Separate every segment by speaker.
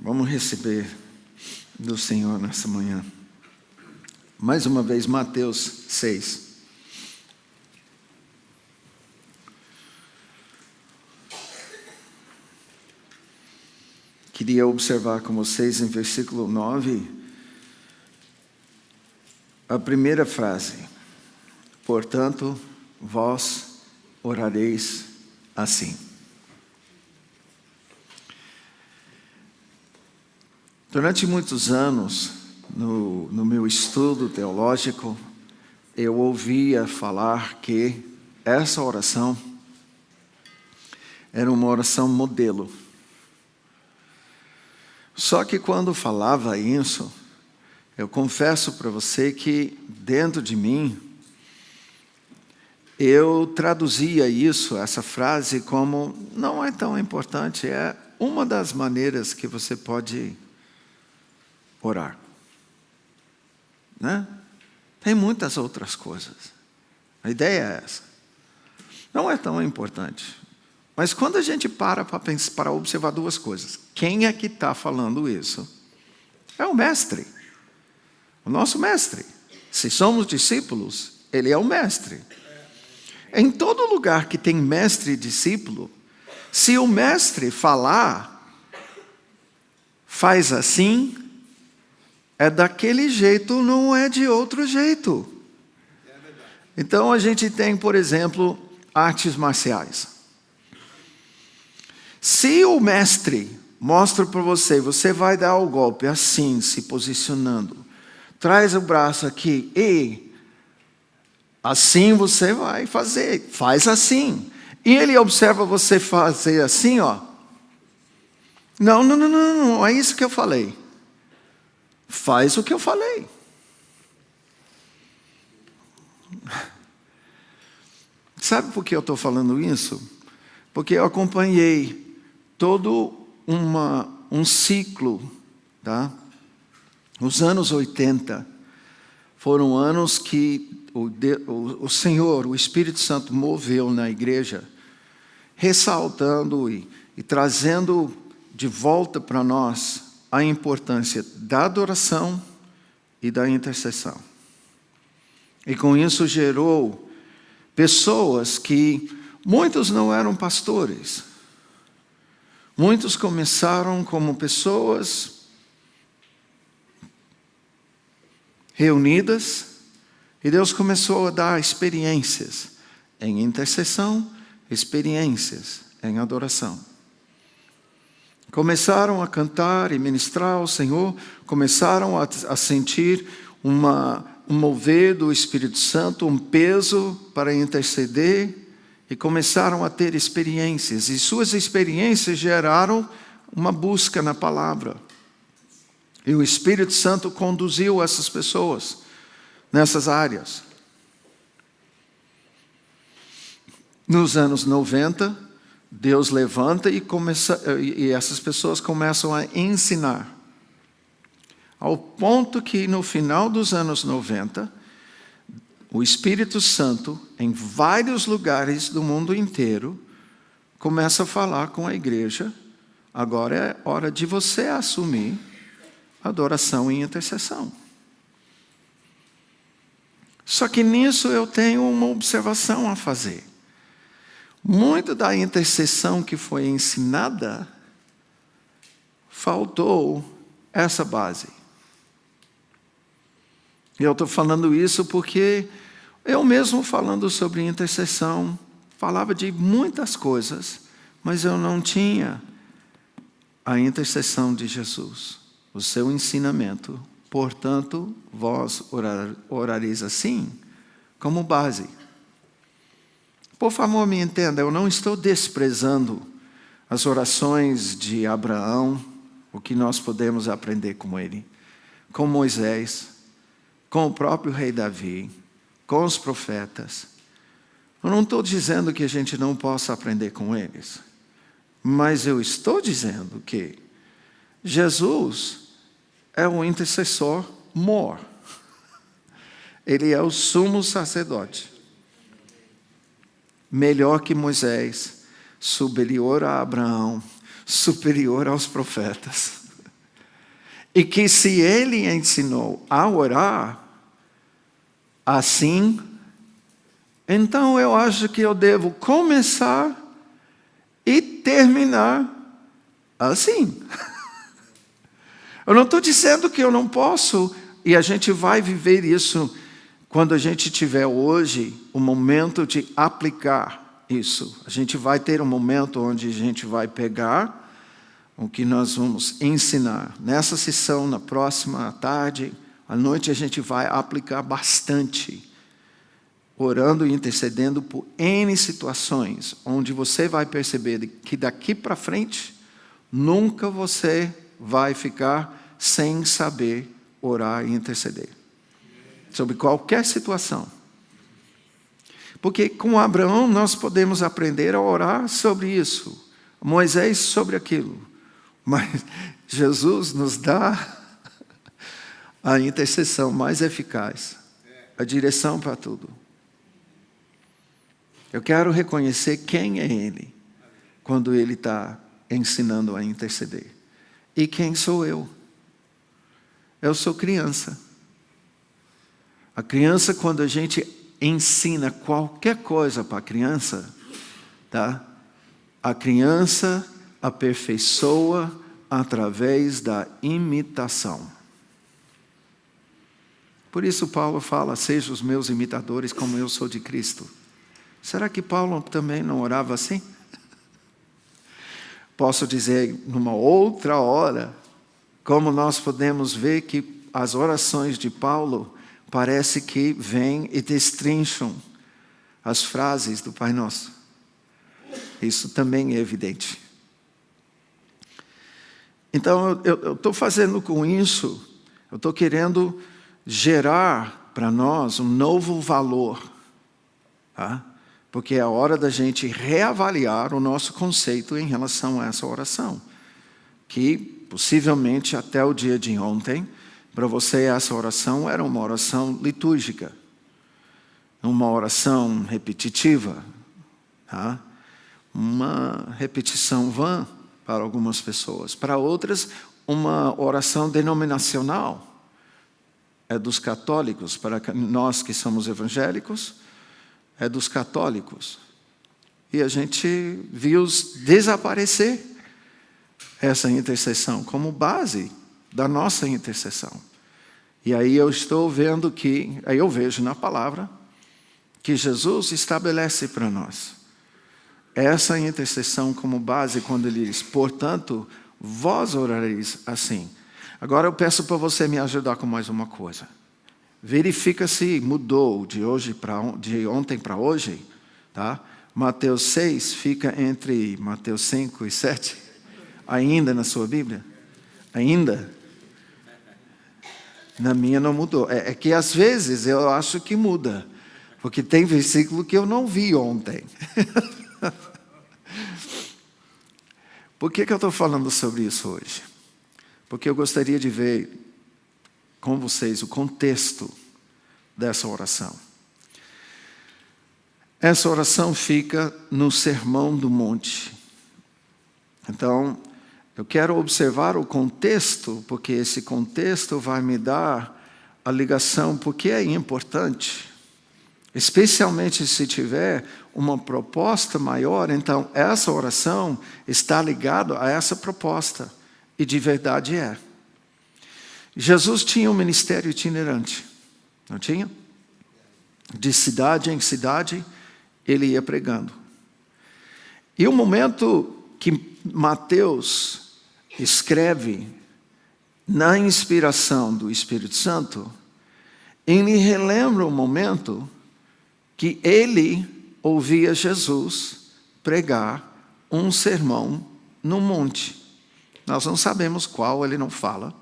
Speaker 1: Vamos receber do Senhor nessa manhã. Mais uma vez, Mateus 6. Queria observar com vocês em versículo 9, a primeira frase. Portanto, vós orareis assim. Durante muitos anos, no meu estudo teológico, eu ouvia falar que essa oração era uma oração modelo. Só que quando falava isso, eu confesso para você que dentro de mim, eu traduzia isso, essa frase, como não é tão importante, é uma das maneiras que você pode orar. Né? Tem muitas outras coisas. A ideia é essa. Não é tão importante. Mas quando a gente para observar duas coisas. Quem é que está falando isso? É o mestre. O nosso mestre. Se somos discípulos, ele é o mestre. Em todo lugar que tem mestre e discípulo, se o mestre falar, faz assim, é daquele jeito, não é de outro jeito. Então a gente tem, por exemplo, artes marciais. Se o mestre mostra para você, você vai dar o golpe assim, se posicionando. Traz o braço aqui e assim você vai fazer. Faz assim. E ele observa você fazer assim, ó. Não é isso que eu falei. Faz o que eu falei. Sabe por que eu estou falando isso? Porque eu acompanhei todo um ciclo, tá? Os anos 80 foram anos que o Senhor, o Espírito Santo moveu na igreja, ressaltando e trazendo de volta para nós a importância da adoração e da intercessão. E com isso gerou pessoas que, muitos não eram pastores. Muitos começaram como pessoas reunidas e Deus começou a dar experiências em intercessão, experiências em adoração. Começaram a cantar e ministrar ao Senhor, começaram a sentir um mover do Espírito Santo, um peso para interceder, e começaram a ter experiências. E suas experiências geraram uma busca na palavra. E o Espírito Santo conduziu essas pessoas nessas áreas. Nos anos 90, Deus levanta e essas pessoas começam a ensinar. Ao ponto que no final dos anos 90, o Espírito Santo, em vários lugares do mundo inteiro, começa a falar com a igreja. Agora é hora de você assumir adoração e intercessão. Só que nisso eu tenho uma observação a fazer. Muito da intercessão que foi ensinada, faltou essa base. E eu estou falando isso porque eu mesmo falando sobre intercessão, falava de muitas coisas, mas eu não tinha a intercessão de Jesus, o seu ensinamento. Portanto, vós orareis assim, como base. Por favor, me entenda, eu não estou desprezando as orações de Abraão, o que nós podemos aprender com ele, com Moisés, com o próprio rei Davi, com os profetas. Eu não estou dizendo que a gente não possa aprender com eles, mas eu estou dizendo que Jesus é o intercessor mor. Ele é o sumo sacerdote. Melhor que Moisés, superior a Abraão, superior aos profetas. E que se ele ensinou a orar assim, então eu acho que eu devo começar e terminar assim. Eu não estou dizendo que eu não posso, e a gente vai viver isso quando a gente tiver hoje o momento de aplicar isso. A gente vai ter um momento onde a gente vai pegar o que nós vamos ensinar. Nessa sessão, na próxima tarde, à noite, a gente vai aplicar bastante, orando e intercedendo por N situações, onde você vai perceber que daqui para frente, nunca você vai ficar sem saber orar e interceder. Sobre qualquer situação. Porque com Abraão nós podemos aprender a orar sobre isso. Moisés sobre aquilo. Mas Jesus nos dá a intercessão mais eficaz. A direção para tudo. Eu quero reconhecer quem é Ele. Quando Ele está ensinando a interceder. E quem sou eu? Eu sou criança. A criança, quando a gente ensina qualquer coisa para a criança, tá? A criança aperfeiçoa através da imitação. Por isso Paulo fala, sejam os meus imitadores como eu sou de Cristo. Será que Paulo também não orava assim? Posso dizer numa outra hora, como nós podemos ver que as orações de Paulo parece que vêm e destrincham as frases do Pai Nosso. Isso também é evidente. Então, eu estou fazendo com isso, eu estou querendo gerar para nós um novo valor. Tá? Porque é a hora da gente reavaliar o nosso conceito em relação a essa oração. Que, possivelmente, até o dia de ontem, para você essa oração era uma oração litúrgica. Uma oração repetitiva. Tá? Uma repetição vã para algumas pessoas. Para outras, uma oração denominacional. É dos católicos. Para nós que somos evangélicos, é dos católicos. E a gente viu desaparecer essa intercessão como base da nossa intercessão. E aí eu estou vendo aí eu vejo na palavra que Jesus estabelece para nós essa intercessão como base quando ele diz, portanto, vós orareis assim. Agora eu peço para você me ajudar com mais uma coisa. Verifica se mudou de ontem para hoje, tá? Mateus 6 fica entre Mateus 5 e 7, ainda na sua Bíblia? Ainda? Na minha não mudou. É que às vezes eu acho que muda, porque tem versículo que eu não vi ontem. Por que eu estou falando sobre isso hoje? Porque eu gostaria de ver com vocês o contexto dessa oração. Essa oração fica no Sermão do Monte. Então, eu quero observar o contexto, porque esse contexto vai me dar a ligação, porque é importante. Especialmente se tiver uma proposta maior, então essa oração está ligada a essa proposta. E de verdade é. Jesus tinha um ministério itinerante, não tinha? De cidade em cidade, ele ia pregando. E o momento que Mateus escreve, na inspiração do Espírito Santo, ele relembra o momento que ele ouvia Jesus pregar um sermão no monte. Nós não sabemos qual, ele não fala.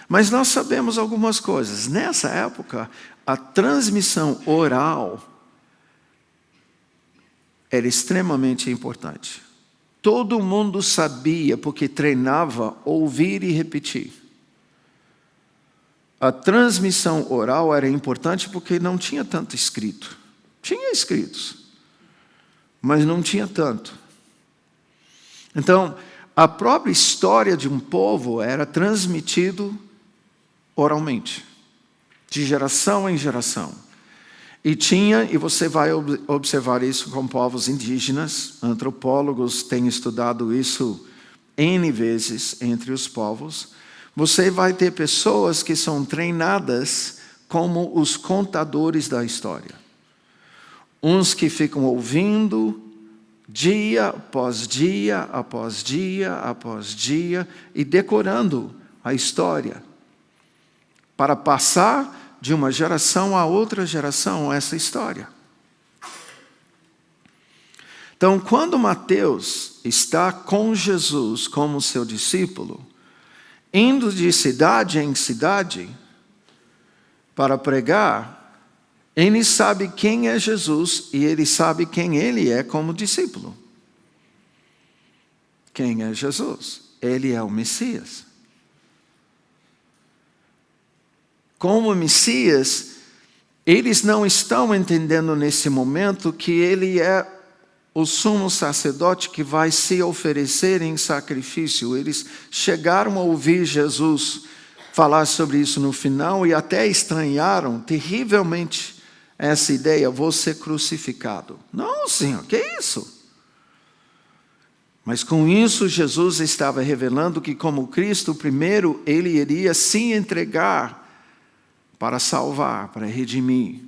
Speaker 1: Mas nós sabemos algumas coisas. Nessa época, a transmissão oral era extremamente importante. Todo mundo sabia, porque treinava ouvir e repetir. A transmissão oral era importante porque não tinha tanto escrito. Tinha escritos, mas não tinha tanto. Então, a própria história de um povo era transmitido oralmente, de geração em geração. E você vai observar isso com povos indígenas, antropólogos têm estudado isso N vezes entre os povos. Você vai ter pessoas que são treinadas como os contadores da história. Uns que ficam ouvindo dia após dia, após dia, após dia, e decorando a história, para passar de uma geração a outra geração essa história. Então, quando Mateus está com Jesus como seu discípulo, indo de cidade em cidade para pregar, ele sabe quem é Jesus e ele sabe quem ele é como discípulo. Quem é Jesus? Ele é o Messias. Como Messias, eles não estão entendendo nesse momento que ele é o sumo sacerdote que vai se oferecer em sacrifício. Eles chegaram a ouvir Jesus falar sobre isso no final e até estranharam terrivelmente essa ideia, vou ser crucificado. Não, Senhor, que isso? Mas com isso Jesus estava revelando que como Cristo, primeiro ele iria se entregar para salvar, para redimir.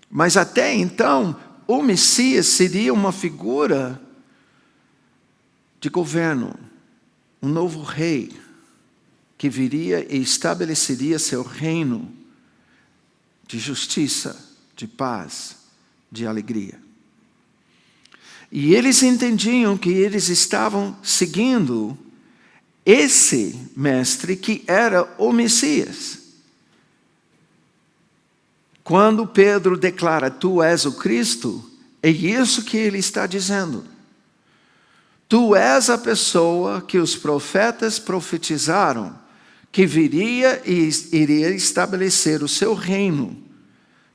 Speaker 1: Mas até então, o Messias seria uma figura de governo, um novo rei, que viria e estabeleceria seu reino de justiça, de paz, de alegria. E eles entendiam que eles estavam seguindo esse mestre que era o Messias. Quando Pedro declara, tu és o Cristo, é isso que ele está dizendo. Tu és a pessoa que os profetas profetizaram, que viria e iria estabelecer o seu reino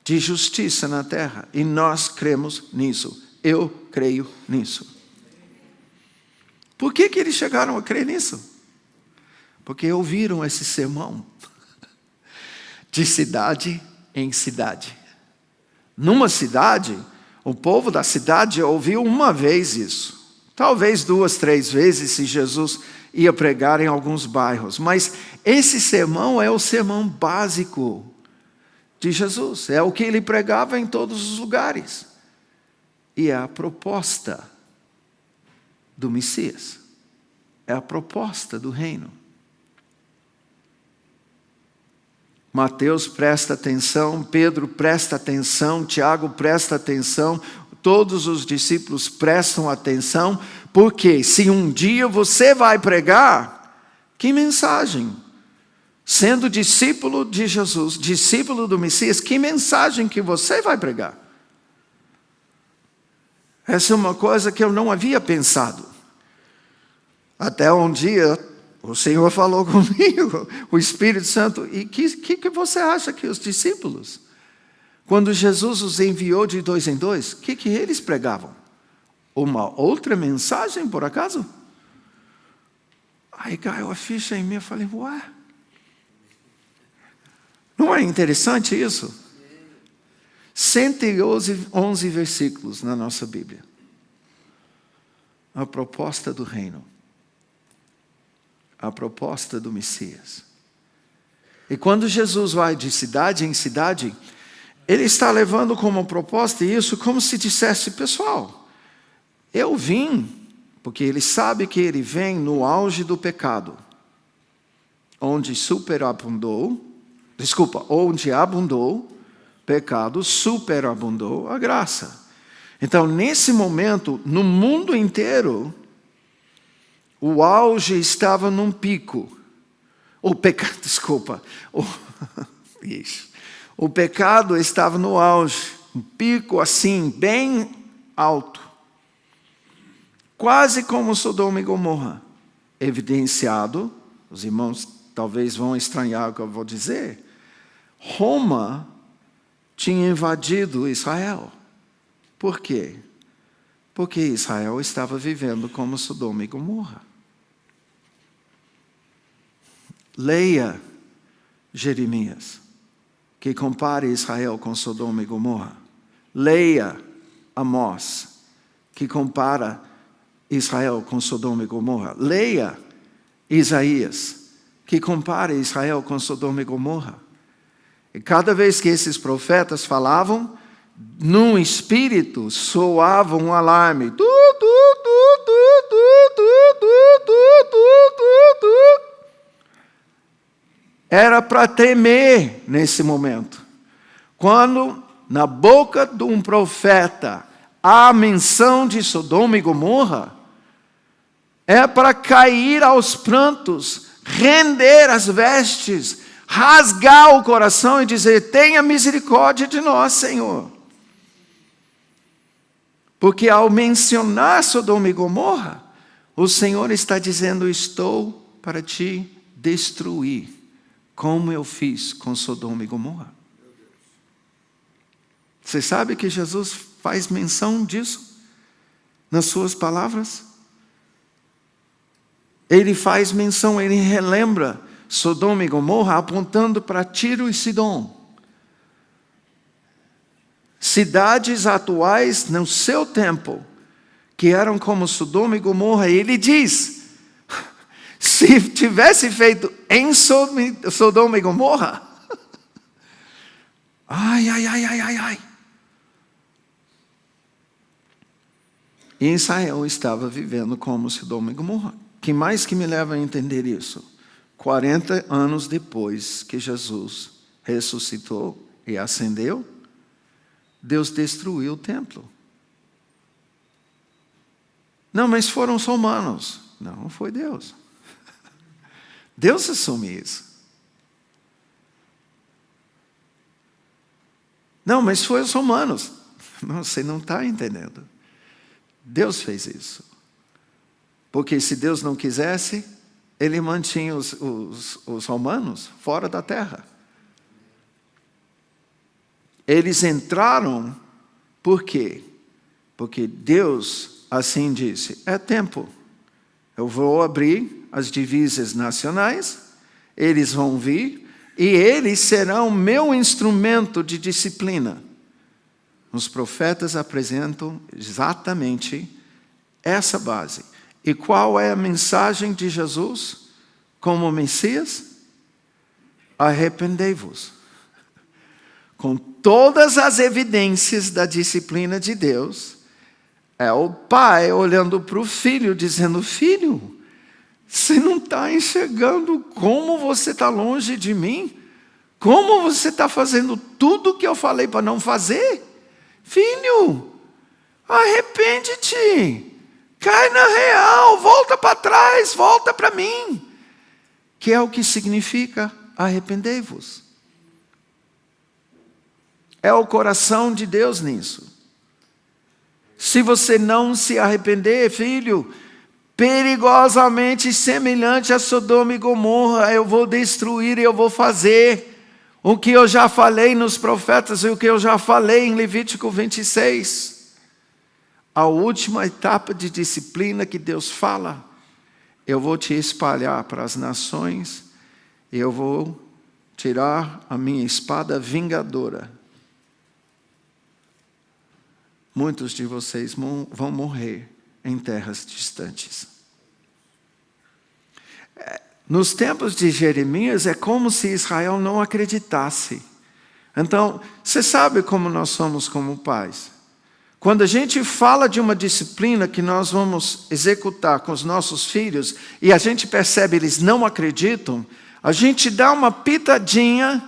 Speaker 1: de justiça na terra. E nós cremos nisso. Eu creio nisso. Por que eles chegaram a crer nisso? Porque ouviram esse sermão de cidade em cidade. Numa cidade, o povo da cidade ouviu uma vez isso. Talvez 2, 3 vezes se Jesus ia pregar em alguns bairros. Mas esse sermão é o sermão básico de Jesus. É o que ele pregava em todos os lugares. E é a proposta do Messias. É a proposta do reino. Mateus presta atenção, Pedro presta atenção, Tiago presta atenção, todos os discípulos prestam atenção, porque se um dia você vai pregar, que mensagem? Sendo discípulo de Jesus, discípulo do Messias, que mensagem que você vai pregar? Essa é uma coisa que eu não havia pensado. Até um dia, o Senhor falou comigo, o Espírito Santo, e que você acha que os discípulos, quando Jesus os enviou de 2 em 2, o que eles pregavam? Uma outra mensagem, por acaso? Aí caiu a ficha em mim, eu falei, ué, não é interessante isso? 111 versículos na nossa Bíblia. A proposta do reino. A proposta do Messias. E quando Jesus vai de cidade em cidade, ele está levando como proposta isso como se dissesse, pessoal, eu vim, porque ele sabe que ele vem no auge do pecado, onde abundou pecado, superabundou a graça. Então, nesse momento, no mundo inteiro, o auge estava num pico. O pecado estava no auge, um pico assim, bem alto. Quase como Sodoma e Gomorra. Evidenciado, os irmãos talvez vão estranhar o que eu vou dizer. Roma tinha invadido Israel. Por quê? Porque Israel estava vivendo como Sodoma e Gomorra. Leia Jeremias, que compara Israel com Sodoma e Gomorra. Leia Amós, que compara Israel com Sodoma e Gomorra. Leia Isaías, que compara Israel com Sodoma e Gomorra. E cada vez que esses profetas falavam, num espírito soava um alarme. Era para temer nesse momento. Quando na boca de um profeta há menção de Sodoma e Gomorra, é para cair aos prantos, render as vestes, rasgar o coração e dizer: tenha misericórdia de nós, Senhor. Porque ao mencionar Sodoma e Gomorra, o Senhor está dizendo: estou para te destruir, como eu fiz com Sodoma e Gomorra. Você sabe que Jesus faz menção disso nas suas palavras? Ele faz menção, ele relembra Sodoma e Gomorra apontando para Tiro e Sidom. Cidades atuais no seu tempo, que eram como Sodoma e Gomorra. Ele diz: se tivesse feito em Sodoma e Gomorra, ai. E Israel estava vivendo como Sodoma e Gomorra. Que mais que me leva a entender isso? 40 anos depois que Jesus ressuscitou e ascendeu, Deus destruiu o templo. Não, mas foram os romanos. Não, foi Deus. Deus assume isso. Não, mas foi os romanos. Não, você não está entendendo. Deus fez isso. Porque se Deus não quisesse, Ele mantinha os romanos fora da terra. Eles entraram, por quê? Porque Deus assim disse: é tempo. Eu vou abrir as divisas nacionais, eles vão vir, e eles serão meu instrumento de disciplina. Os profetas apresentam exatamente essa base. E qual é a mensagem de Jesus como Messias? Arrependei-vos. Com todas as evidências da disciplina de Deus, é o pai olhando para o filho, dizendo: filho, você não está enxergando como você está longe de mim? Como você está fazendo tudo o que eu falei para não fazer? Filho, arrepende-te. Cai na real, volta para trás, volta para mim. Que é o que significa arrependei-vos. É o coração de Deus nisso. Se você não se arrepender, filho, perigosamente semelhante a Sodoma e Gomorra, eu vou destruir e eu vou fazer o que eu já falei nos profetas e o que eu já falei em Levítico 26. A última etapa de disciplina que Deus fala: eu vou te espalhar para as nações, e eu vou tirar a minha espada vingadora. Muitos de vocês vão morrer em terras distantes. Nos tempos de Jeremias, é como se Israel não acreditasse. Então, você sabe como nós somos como pais. Quando a gente fala de uma disciplina que nós vamos executar com os nossos filhos, e a gente percebe eles não acreditam, a gente dá uma pitadinha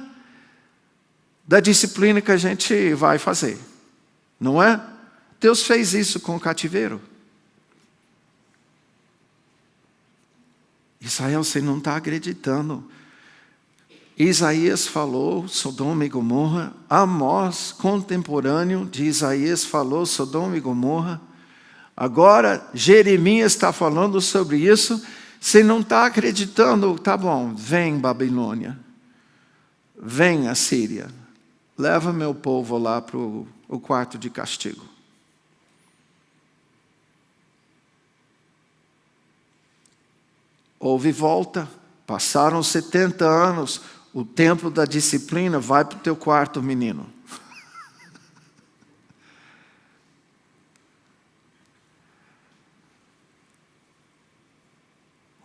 Speaker 1: da disciplina que a gente vai fazer. Não é? Deus fez isso com o cativeiro. Israel, você não está acreditando. Isaías falou Sodoma e Gomorra. Amós, contemporâneo de Isaías, falou Sodoma e Gomorra. Agora Jeremias está falando sobre isso. Você não está acreditando? Tá bom, vem Babilônia. Vem Assíria. Leva meu povo lá para o quarto de castigo. houve volta, passaram 70 anos, o tempo da disciplina, vai para o teu quarto, menino.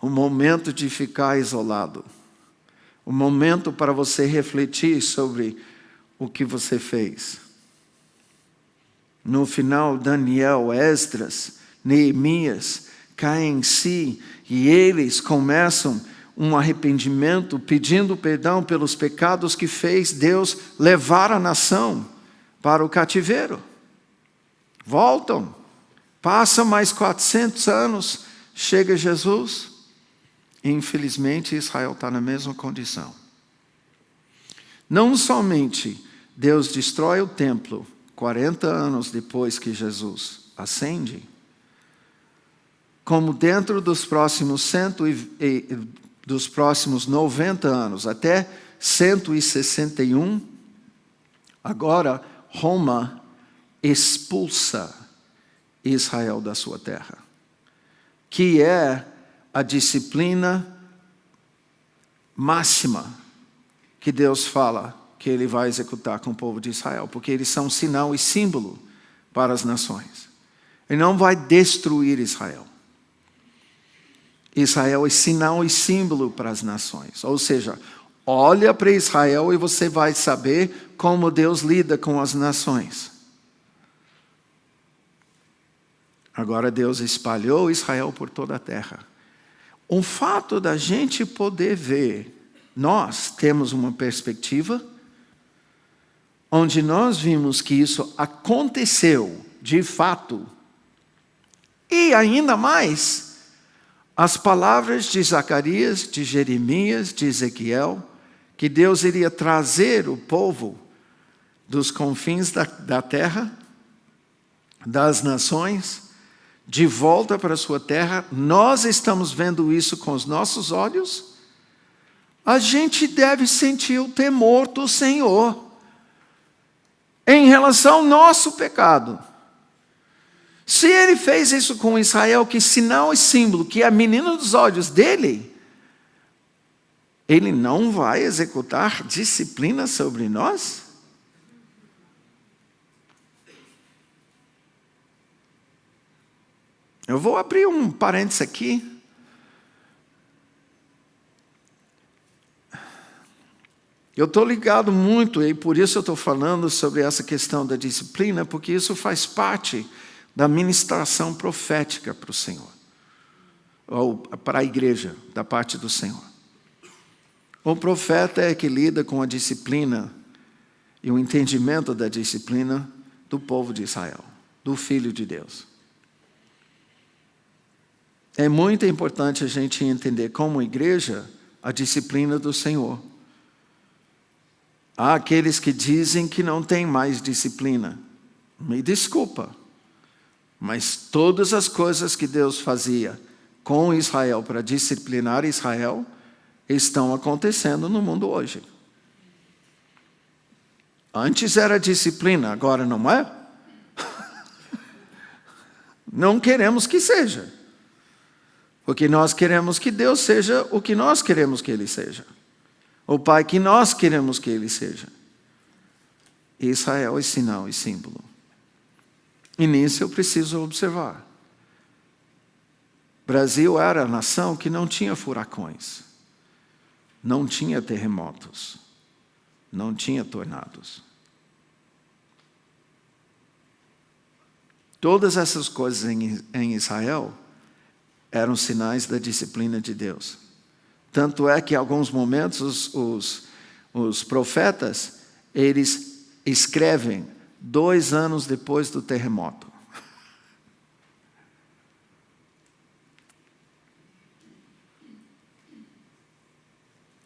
Speaker 1: O momento de ficar isolado. O momento para você refletir sobre o que você fez. No final, Daniel, Esdras, Neemias caem em si e eles começam um arrependimento, pedindo perdão pelos pecados que fez Deus levar a nação para o cativeiro. Voltam, passa mais 400 anos, chega Jesus. Infelizmente, Israel está na mesma condição. Não somente Deus destrói o templo 40 anos depois que Jesus ascende, como dentro dos próximos 90 anos, até 161, agora Roma expulsa Israel da sua terra, que é a disciplina máxima que Deus fala que Ele vai executar com o povo de Israel, porque eles são sinal e símbolo para as nações. Ele não vai destruir Israel. Israel é sinal e símbolo para as nações. Ou seja, olha para Israel e você vai saber como Deus lida com as nações. Agora Deus espalhou Israel por toda a terra. O fato da gente poder ver, nós temos uma perspectiva onde nós vimos que isso aconteceu de fato. E ainda mais, as palavras de Zacarias, de Jeremias, de Ezequiel, que Deus iria trazer o povo dos confins da terra, das nações, de volta para a sua terra. Nós estamos vendo isso com os nossos olhos. A gente deve sentir o temor do Senhor em relação ao nosso pecado. Se Ele fez isso com Israel, que sinal e símbolo, que é a menina dos olhos dele, Ele não vai executar disciplina sobre nós? Eu vou abrir um parênteses aqui. Eu estou ligado muito, e por isso eu estou falando sobre essa questão da disciplina, porque isso faz parte da ministração profética para o Senhor, ou para a igreja, da parte do Senhor. O profeta é que lida com a disciplina e o entendimento da disciplina do povo de Israel, do Filho de Deus. É muito importante a gente entender como igreja a disciplina do Senhor. Há aqueles que dizem que não tem mais disciplina. Me desculpa, mas todas as coisas que Deus fazia com Israel para disciplinar Israel estão acontecendo no mundo hoje. Antes era disciplina, agora não é? Não queremos que seja. Porque nós queremos que Deus seja o que nós queremos que Ele seja. O Pai que nós queremos que Ele seja. Israel é sinal e símbolo. E nisso eu preciso observar. Brasil era a nação que não tinha furacões. Não tinha terremotos. Não tinha tornados. Todas essas coisas em Israel eram sinais da disciplina de Deus. Tanto é que em alguns momentos os profetas, eles escrevem 2 anos depois do terremoto.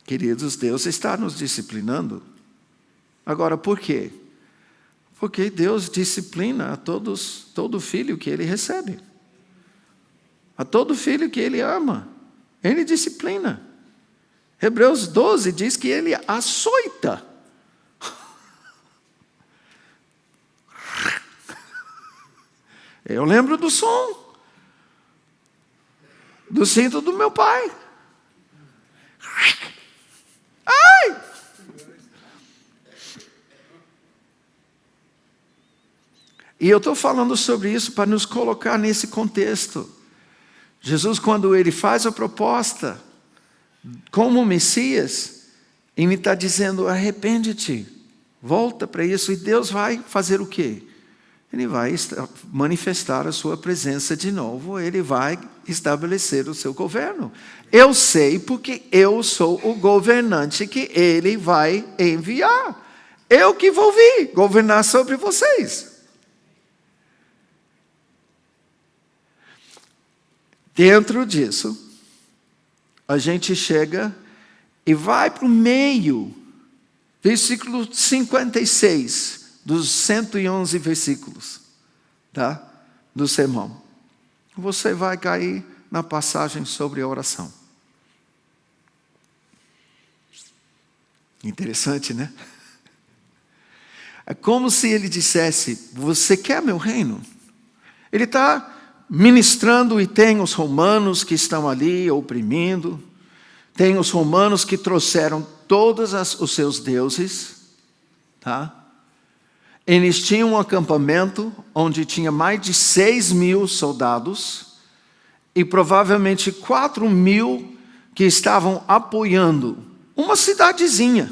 Speaker 1: Queridos, Deus está nos disciplinando. Agora, por quê? Porque Deus disciplina a todo filho que Ele recebe. A todo filho que Ele ama, Ele disciplina. Hebreus 12 diz que Ele açoita. Eu lembro do som do cinto do meu pai. Ai! E eu estou falando sobre isso para nos colocar nesse contexto. Jesus, quando ele faz a proposta como Messias, ele está dizendo: arrepende-te, volta para isso. E Deus vai fazer o quê? Ele vai manifestar a sua presença de novo, ele vai estabelecer o seu governo. Eu sei porque eu sou o governante que ele vai enviar. Eu que vou vir governar sobre vocês. Dentro disso, a gente chega e vai para o meio, versículo 56, dos 111 versículos, tá? Do sermão. Você vai cair na passagem sobre a oração. Interessante, né? É como se ele dissesse: você quer meu reino? Ele está ministrando e tem os romanos que estão ali oprimindo, tem os romanos que trouxeram todos os seus deuses, tá? Eles tinham um acampamento onde tinha mais de 6.000 soldados e provavelmente 4.000 que estavam apoiando uma cidadezinha.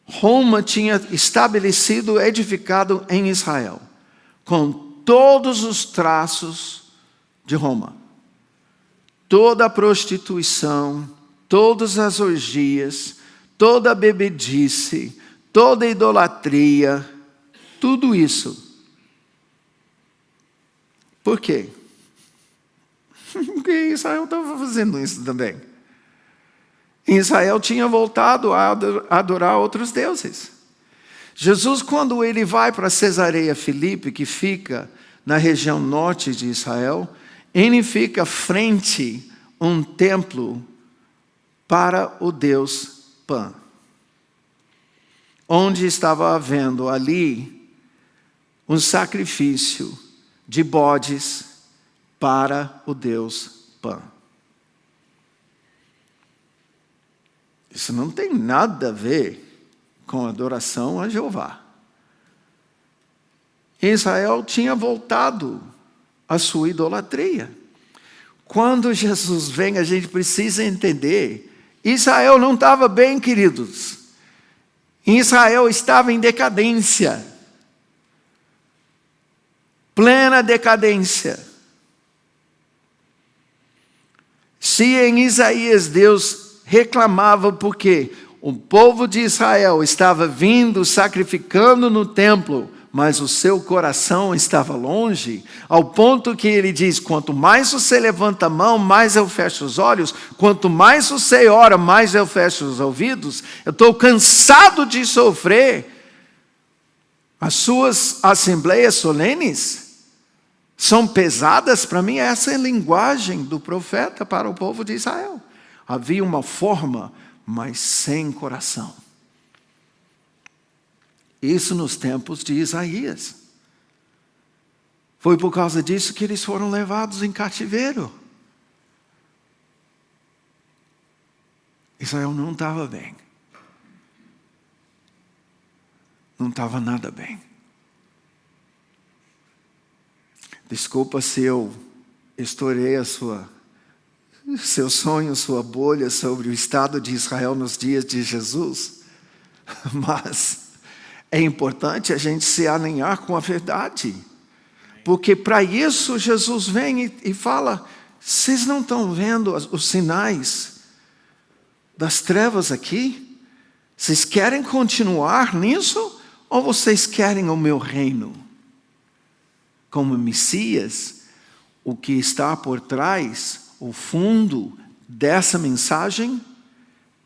Speaker 1: Roma tinha estabelecido, edificado em Israel, com todos os traços de Roma. Toda a prostituição, todas as orgias, toda a bebedice, toda a idolatria, tudo isso. Por quê? Porque Israel estava fazendo isso também. Israel tinha voltado a adorar outros deuses. Jesus, quando ele vai para Cesareia Filipe, que fica na região norte de Israel, ele fica frente a um templo para o deus Pan, onde estava havendo ali um sacrifício de bodes para o deus Pan. Isso não tem nada a ver com adoração a Jeová. Israel tinha voltado à sua idolatria. Quando Jesus vem, a gente precisa entender: Israel não estava bem, queridos. Israel estava em decadência. Plena decadência. Se em Isaías Deus reclamava porque o povo de Israel estava vindo, sacrificando no templo, mas o seu coração estava longe, ao ponto que ele diz: quanto mais você levanta a mão, mais eu fecho os olhos, quanto mais você ora, mais eu fecho os ouvidos. Eu estou cansado de sofrer. As suas assembleias solenes são pesadas para mim. Essa é a linguagem do profeta para o povo de Israel. Havia uma forma, mas sem coração. Isso nos tempos de Isaías. Foi por causa disso que eles foram levados em cativeiro. Israel não estava bem. Não estava nada bem. Desculpa se eu estourei seu sonho, sua bolha sobre o estado de Israel nos dias de Jesus, mas é importante a gente se alinhar com a verdade, porque para isso Jesus vem e fala: vocês não estão vendo os sinais das trevas aqui? Vocês querem continuar nisso ou vocês querem o meu reino? Como Messias, o que está por trás, o fundo dessa mensagem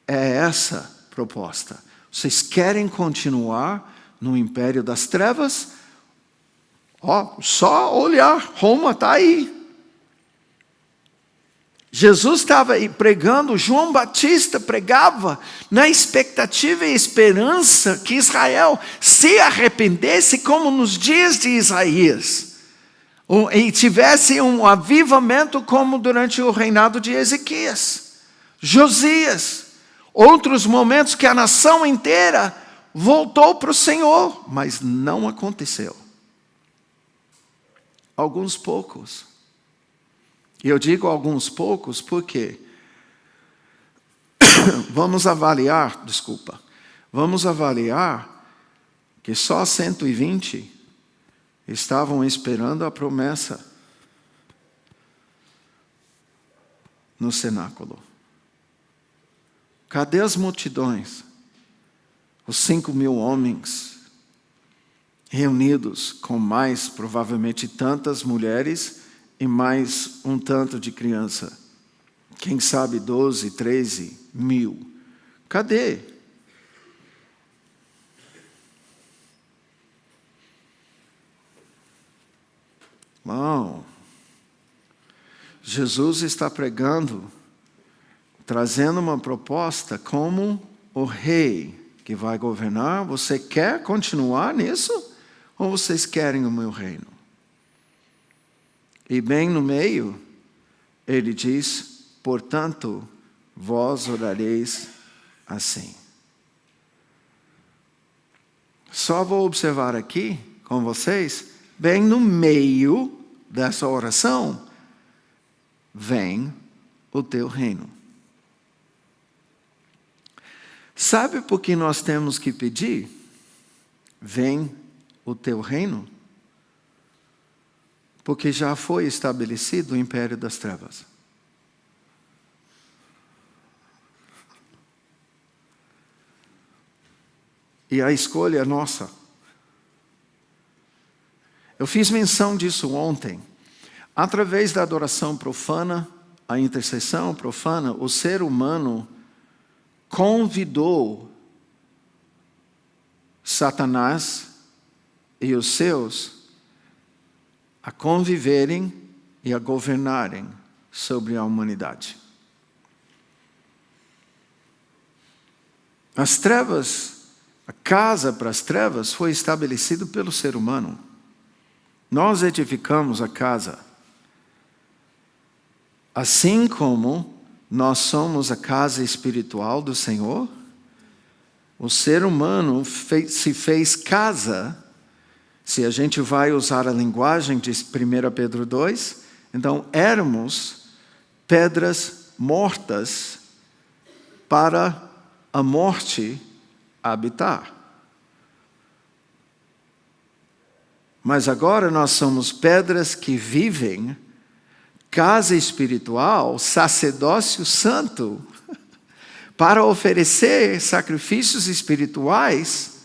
Speaker 1: é essa proposta. Vocês querem continuar no império das trevas? Só olhar, Roma está aí. Jesus estava aí pregando, João Batista pregava na expectativa e esperança que Israel se arrependesse como nos dias de Isaías. E tivesse um avivamento como durante o reinado de Ezequias. Josias, outros momentos que a nação inteira voltou para o Senhor, mas não aconteceu. Alguns poucos. E eu digo alguns poucos porque vamos avaliar que só 120 estavam esperando a promessa no cenáculo. Cadê as multidões? Os 5.000 homens reunidos com mais, provavelmente, tantas mulheres e mais um tanto de criança. Quem sabe 12, 13 mil. Cadê? Não. Jesus está pregando, trazendo uma proposta como o rei que vai governar. Você quer continuar nisso? Ou vocês querem o meu reino? E bem no meio, ele diz, portanto, vós orareis assim. Só vou observar aqui com vocês, bem no meio dessa oração, vem o teu reino. Sabe por que nós temos que pedir? Vem o teu reino? Porque já foi estabelecido o império das trevas. E a escolha é nossa. Eu fiz menção disso ontem. Através da adoração profana, a intercessão profana, o ser humano convidou Satanás e os seus a conviverem e a governarem sobre a humanidade. As trevas, a casa para as trevas foi estabelecido pelo ser humano. Nós edificamos a casa. Assim como nós somos a casa espiritual do Senhor, o ser humano se fez casa. Se a gente vai usar a linguagem de 1 Pedro 2, então éramos pedras mortas para a morte habitar. Mas agora nós somos pedras que vivem, casa espiritual, sacerdócio santo, para oferecer sacrifícios espirituais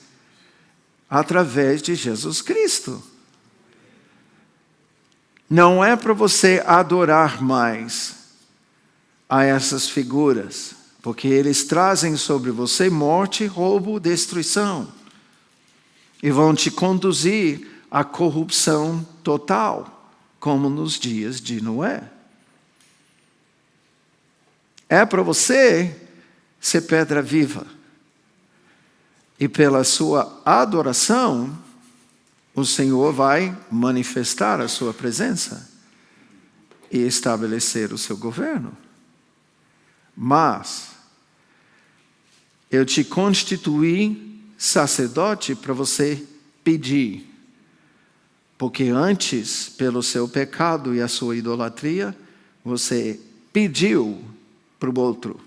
Speaker 1: através de Jesus Cristo. Não é para você adorar mais a essas figuras, porque eles trazem sobre você morte, roubo, destruição, e vão te conduzir à corrupção total, como nos dias de Noé. É para você ser pedra viva. E pela sua adoração, o Senhor vai manifestar a sua presença e estabelecer o seu governo. Mas eu te constituí sacerdote para você pedir. Porque antes, pelo seu pecado e a sua idolatria, você pediu para o outro.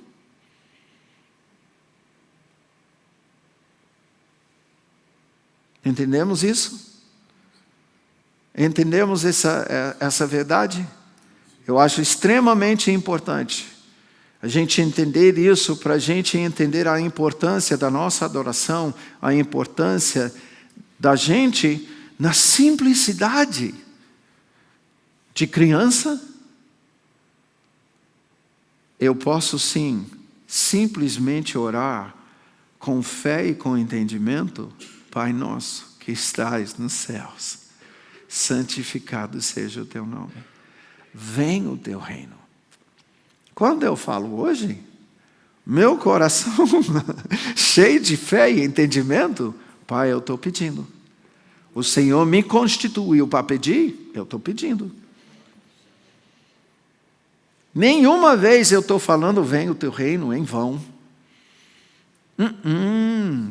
Speaker 1: Entendemos isso? Entendemos essa verdade? Eu acho extremamente importante a gente entender isso, para a gente entender a importância da nossa adoração, a importância da gente na simplicidade de criança. Eu posso sim, simplesmente orar com fé e com entendimento. Pai nosso que estais nos céus, santificado seja o teu nome. Venha o teu reino. Quando eu falo hoje, meu coração cheio de fé e entendimento, Pai, eu estou pedindo. O Senhor me constituiu para pedir, eu estou pedindo. Nenhuma vez eu estou falando, vem o teu reino em vão.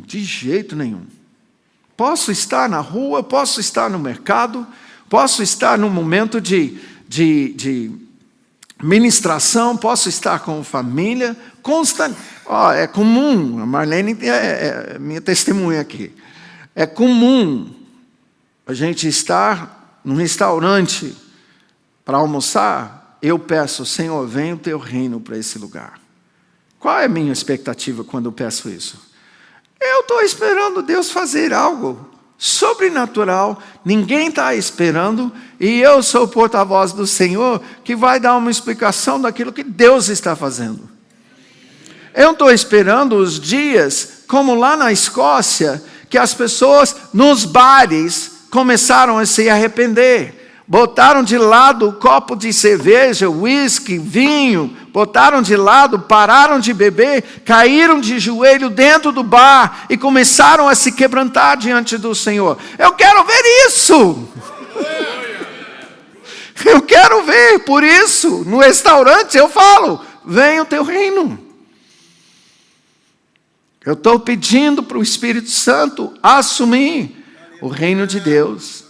Speaker 1: De jeito nenhum. Posso estar na rua, posso estar no mercado, posso estar num momento de ministração, posso estar com família, constante. É comum, a Marlene é minha testemunha aqui. É comum a gente estar num restaurante para almoçar, eu peço, Senhor, venha o teu reino para esse lugar. Qual é a minha expectativa quando eu peço isso? Eu estou esperando Deus fazer algo sobrenatural, ninguém está esperando, e eu sou o porta-voz do Senhor que vai dar uma explicação daquilo que Deus está fazendo. Eu estou esperando os dias, como lá na Escócia, que as pessoas nos bares começaram a se arrepender. Botaram de lado o copo de cerveja, uísque, vinho, botaram de lado, pararam de beber, caíram de joelho dentro do bar e começaram a se quebrantar diante do Senhor. Eu quero ver isso! Eu quero ver, por isso, no restaurante eu falo, venha o teu reino. Eu estou pedindo para o Espírito Santo assumir o reino de Deus.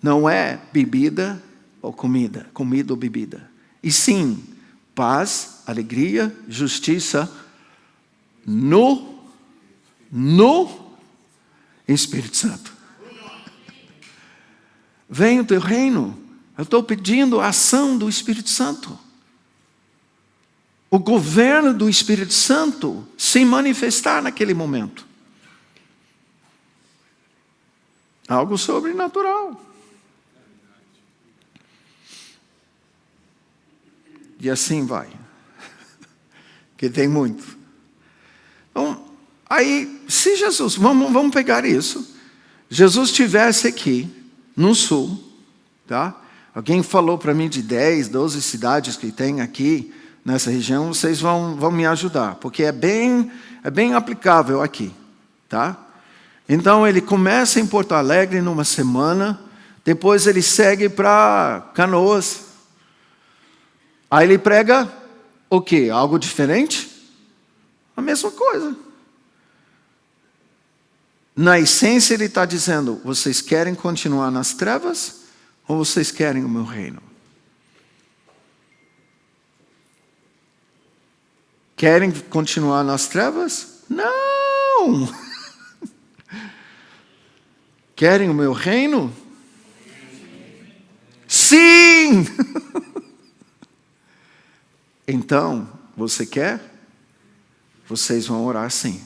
Speaker 1: Não é bebida ou comida ou bebida. E sim, paz, alegria, justiça no Espírito Santo. Vem o teu reino. Eu estou pedindo a ação do Espírito Santo. O governo do Espírito Santo se manifestar naquele momento. Algo sobrenatural. E assim vai. Que tem muito. Então, aí, se Jesus, vamos pegar isso. Jesus estivesse aqui, no sul, tá? Alguém falou para mim de 10, 12 cidades que tem aqui, nessa região, vocês vão me ajudar, porque é bem aplicável aqui, tá? Então, ele começa em Porto Alegre numa semana, depois ele segue para Canoas. Aí ele prega o quê? Algo diferente? A mesma coisa. Na essência ele está dizendo, vocês querem continuar nas trevas ou vocês querem o meu reino? Querem continuar nas trevas? Não! Querem o meu reino? Sim! Então, você quer? Vocês vão orar sim.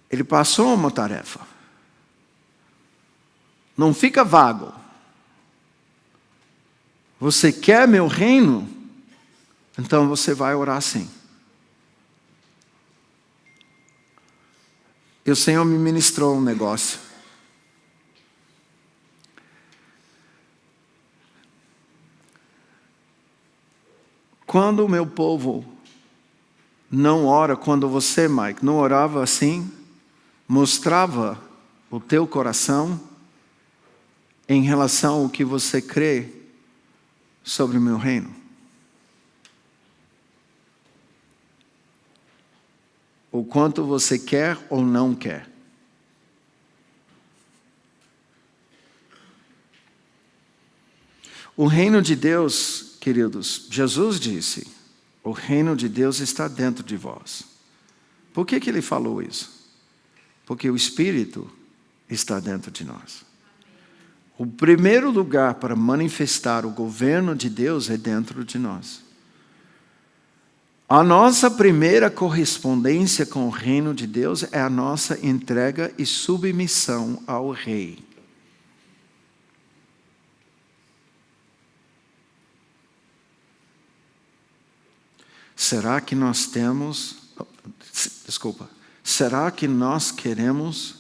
Speaker 1: Ele passou uma tarefa. Não fica vago. Você quer meu reino? Então você vai orar sim. E o Senhor me ministrou um negócio. Quando o meu povo não ora, quando você, Mike, não orava assim, mostrava o teu coração em relação ao que você crê sobre o meu reino. O quanto você quer ou não quer. O reino de Deus, queridos, Jesus disse, o reino de Deus está dentro de vós. Por que ele falou isso? Porque o Espírito está dentro de nós. O primeiro lugar para manifestar o governo de Deus é dentro de nós. A nossa primeira correspondência com o reino de Deus é a nossa entrega e submissão ao Rei. Será que nós temos... Será que nós queremos,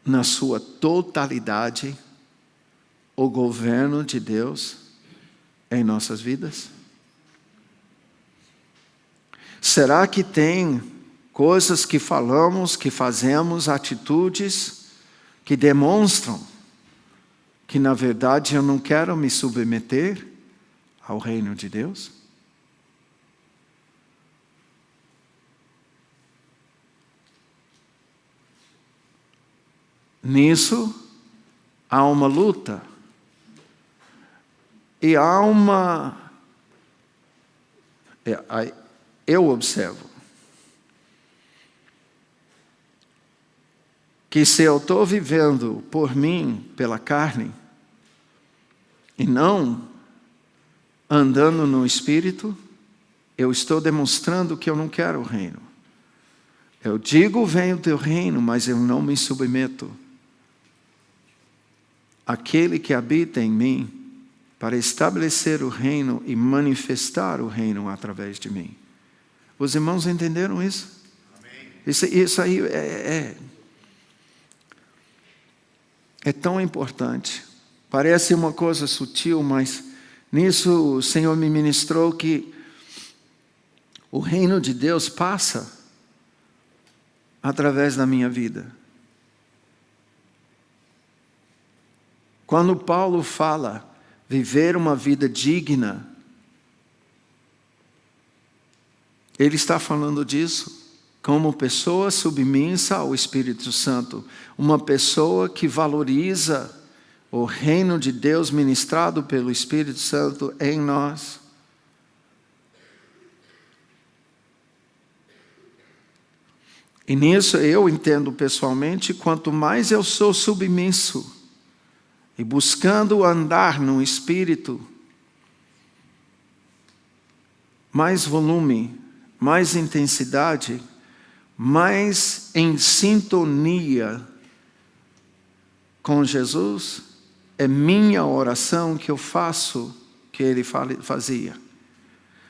Speaker 1: na sua totalidade, o governo de Deus em nossas vidas? Será que tem Coisas que falamos, que fazemos, atitudes que demonstram que, na verdade, eu não quero me submeter ao reino de Deus? Nisso, há uma luta. E há uma... Eu observo que se eu estou vivendo por mim, pela carne, e não andando no Espírito, eu estou demonstrando que eu não quero o reino. Eu digo, venha o teu reino, mas eu não me submeto àquele que habita em mim para estabelecer o reino e manifestar o reino através de mim. Os irmãos entenderam isso? Amém. Isso aí é tão importante. Parece uma coisa sutil, mas nisso o Senhor me ministrou que o reino de Deus passa através da minha vida. Quando Paulo fala viver uma vida digna, ele está falando disso como pessoa submissa ao Espírito Santo, uma pessoa que valoriza o reino de Deus ministrado pelo Espírito Santo em nós. E nisso eu entendo pessoalmente, quanto mais eu sou submisso e buscando andar no Espírito, mais volume, mais intensidade, mais em sintonia com Jesus, é minha oração que eu faço, que ele fazia.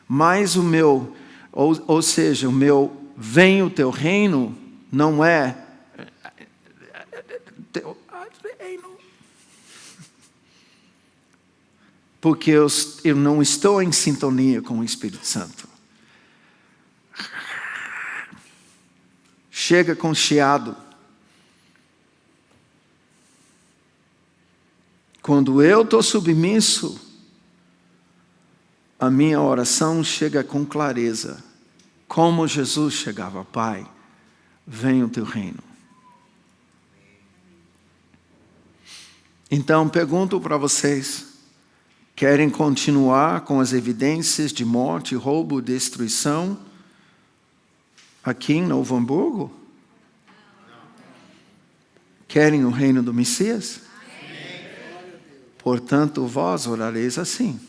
Speaker 1: Mas o meu, ou seja, o meu vem o teu reino, não é teu reino. Porque eu não estou em sintonia com o Espírito Santo. Chega com chiado. Quando eu estou submisso, a minha oração chega com clareza. Como Jesus chegava, Pai, venha o teu reino. Então, pergunto para vocês, querem continuar com as evidências de morte, roubo, destruição aqui em Novo Hamburgo? Querem o reino do Messias? Portanto, vós orareis assim.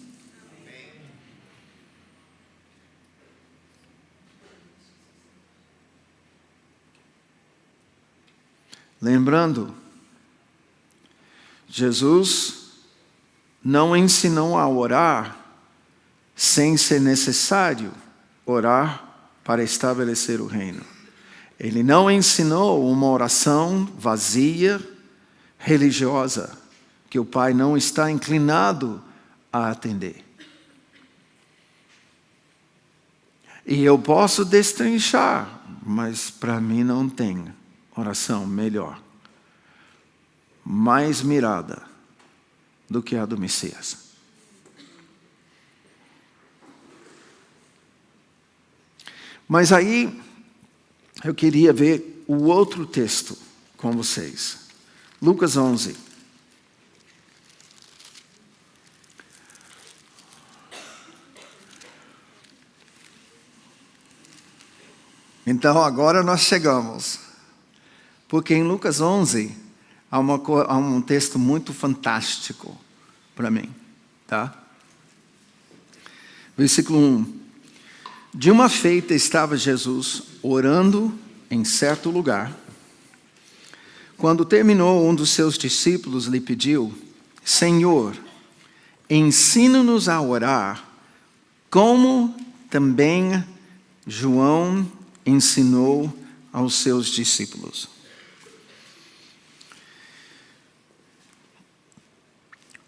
Speaker 1: Lembrando, Jesus não ensinou a orar sem ser necessário orar para estabelecer o reino. Ele não ensinou uma oração vazia, religiosa, que o Pai não está inclinado a atender. E eu posso destrinchar, mas para mim não tem oração melhor, mais mirada do que a do Messias. Mas aí eu queria ver o outro texto com vocês. Lucas 11. Então agora nós chegamos. Porque em Lucas 11, há um texto muito fantástico para mim. Tá? Versículo 1. De uma feita estava Jesus orando em certo lugar. Quando terminou, um dos seus discípulos lhe pediu: Senhor, ensina-nos a orar, como também João ensinou aos seus discípulos.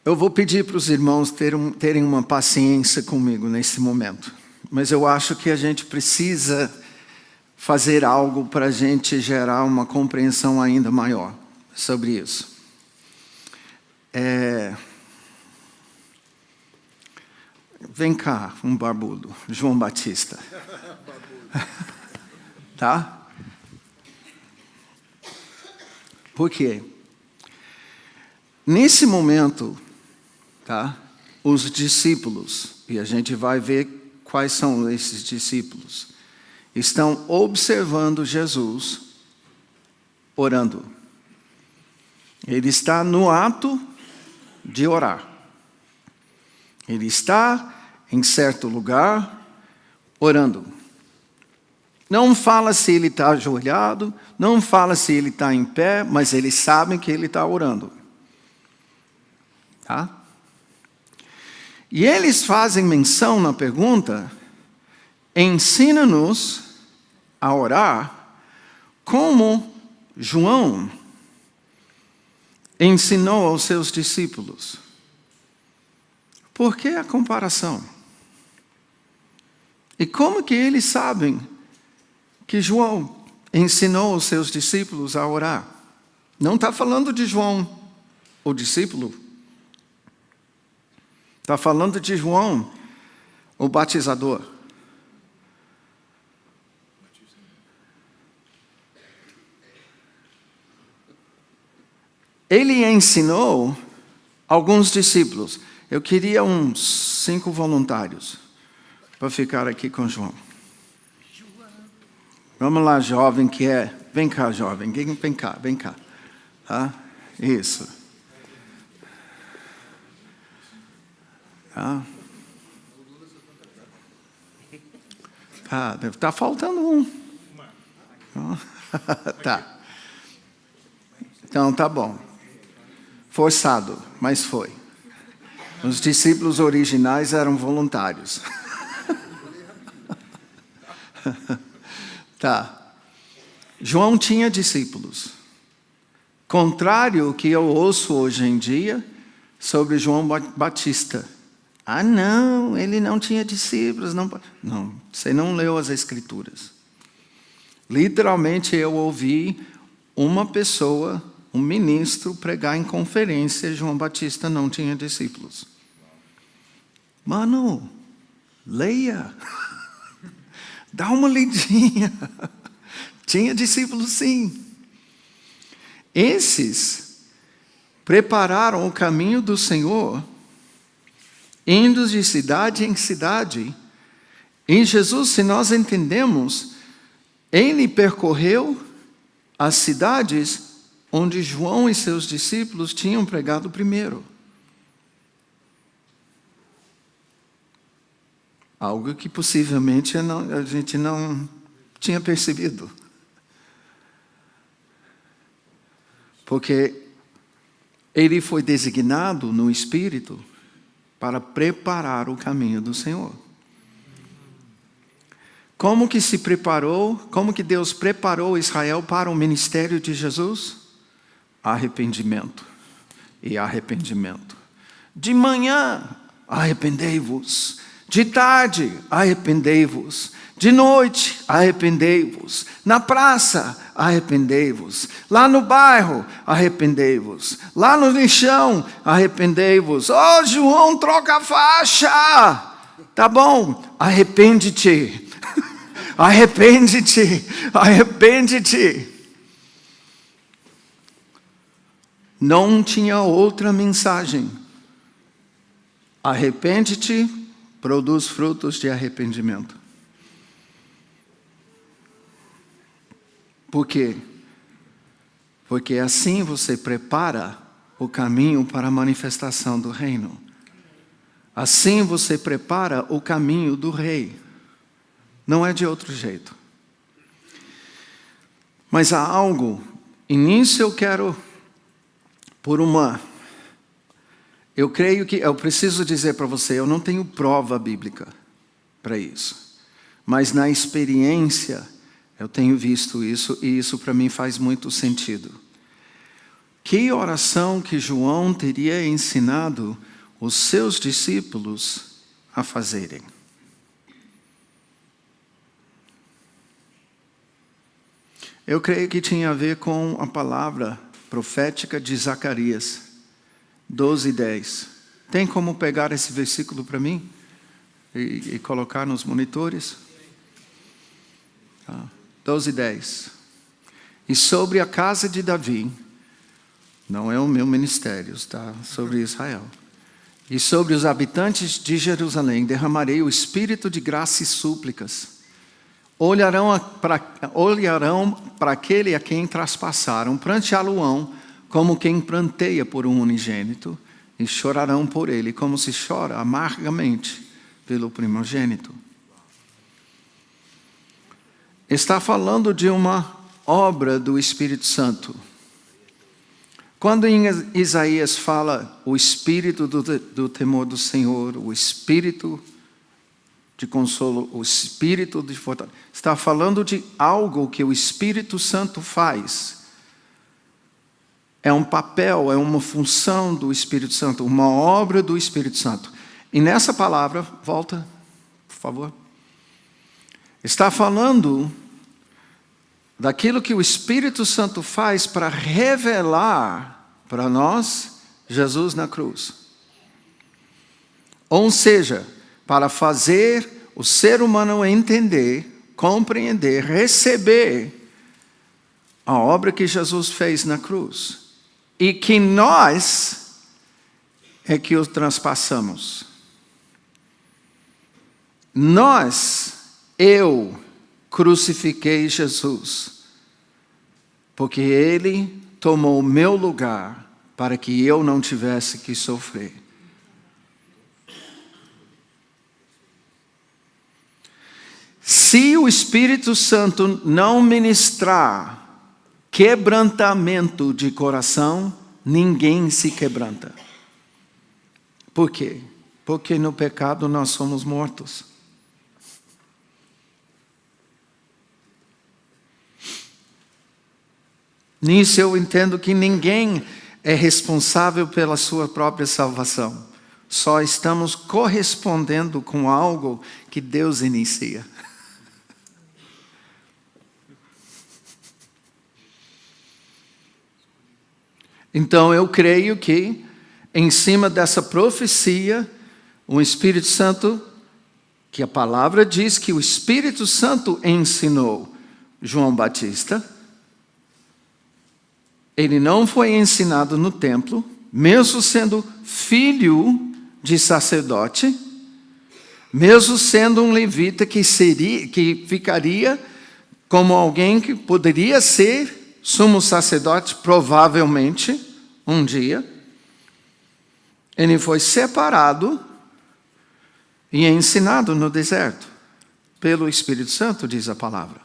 Speaker 1: Eu vou pedir para os irmãos terem uma paciência comigo nesse momento. Mas eu acho que a gente precisa fazer algo para a gente gerar uma compreensão ainda maior sobre isso. Vem cá, um barbudo, João Batista. Tá? Por quê? Nesse momento, tá? Os discípulos, e a gente vai ver quais são esses discípulos, estão observando Jesus orando. Ele está no ato de orar. Ele está em certo lugar orando. Não fala se ele está ajoelhado, não fala se ele está em pé, mas eles sabem que ele está orando. Tá? E eles fazem menção na pergunta: ensina-nos a orar como João ensinou aos seus discípulos. Por que a comparação? E como que eles sabem que João ensinou os seus discípulos a orar? Não está falando de João, o discípulo. Está falando de João, o batizador. Ele ensinou alguns discípulos. Eu queria uns 5 voluntários para ficar aqui com João. Vamos lá, jovem que é. Vem cá, jovem. Vem cá, vem cá. Tá? Isso. Tá? Tá faltando um. Tá. Então, tá bom. Forçado, mas foi. Os discípulos originais eram voluntários. Tá. João tinha discípulos. Contrário ao que eu ouço hoje em dia sobre João Batista. Ah, não, ele não tinha discípulos. Não, você não leu as Escrituras. Literalmente eu ouvi uma pessoa, um ministro, pregar em conferência: João Batista não tinha discípulos. Mano, leia. Dá uma lidinha. Tinha discípulos, sim. Esses prepararam o caminho do Senhor, indo de cidade em cidade. E Jesus, se nós entendemos, ele percorreu as cidades onde João e seus discípulos tinham pregado primeiro. Algo que possivelmente a gente não tinha percebido. Porque ele foi designado no Espírito para preparar o caminho do Senhor. Como que se preparou? Como que Deus preparou Israel para o ministério de Jesus? Arrependimento e arrependimento. De manhã, arrependei-vos. De tarde, arrependei-vos. De noite, arrependei-vos. Na praça, arrependei-vos. Lá no bairro, arrependei-vos. Lá no lixão, arrependei-vos. Oh, João, troca a faixa. Tá bom, arrepende-te. Arrepende-te. Arrepende-te. Não tinha outra mensagem. Arrepende-te, produz frutos de arrependimento. Por quê? Porque assim você prepara o caminho para a manifestação do reino. Assim você prepara o caminho do rei. Não é de outro jeito. Mas há algo, e nisso eu quero, eu creio que, eu preciso dizer para você, eu não tenho prova bíblica para isso. Mas na experiência, eu tenho visto isso, e isso para mim faz muito sentido. Que oração que João teria ensinado os seus discípulos a fazerem? Eu creio que tinha a ver com a palavra profética de Zacarias 12:10. Tem como pegar esse versículo para mim e colocar nos monitores? 12:10. E sobre a casa de Davi, não é o meu ministério, está sobre Israel. E sobre os habitantes de Jerusalém derramarei o espírito de graça e súplicas. Olharão para aquele a quem traspassaram, pranteá-lo-ão como quem pranteia por um unigênito, e chorarão por ele, como se chora amargamente pelo primogênito. Está falando de uma obra do Espírito Santo. Quando em Isaías fala o espírito do temor do Senhor, o espírito de consolo, o espírito de fortaleza, está falando de algo que o Espírito Santo faz. É um papel, é uma função do Espírito Santo, uma obra do Espírito Santo. E nessa palavra, volta, por favor. Está falando daquilo que o Espírito Santo faz para revelar para nós Jesus na cruz. Ou seja, para fazer o ser humano entender, compreender, receber a obra que Jesus fez na cruz. E que nós é que o transpassamos. Eu crucifiquei Jesus, porque Ele tomou o meu lugar para que eu não tivesse que sofrer. Se o Espírito Santo não ministrar quebrantamento de coração, ninguém se quebranta. Por quê? Porque no pecado nós somos mortos. Nisso eu entendo que ninguém é responsável pela sua própria salvação. Só estamos correspondendo com algo que Deus inicia. Então eu creio que, em cima dessa profecia, o Espírito Santo, que a palavra diz que o Espírito Santo ensinou João Batista, ele não foi ensinado no templo, mesmo sendo filho de sacerdote, mesmo sendo um levita que ficaria como alguém que poderia ser sumo sacerdote, provavelmente, um dia. Ele foi separado e ensinado no deserto, pelo Espírito Santo, diz a palavra.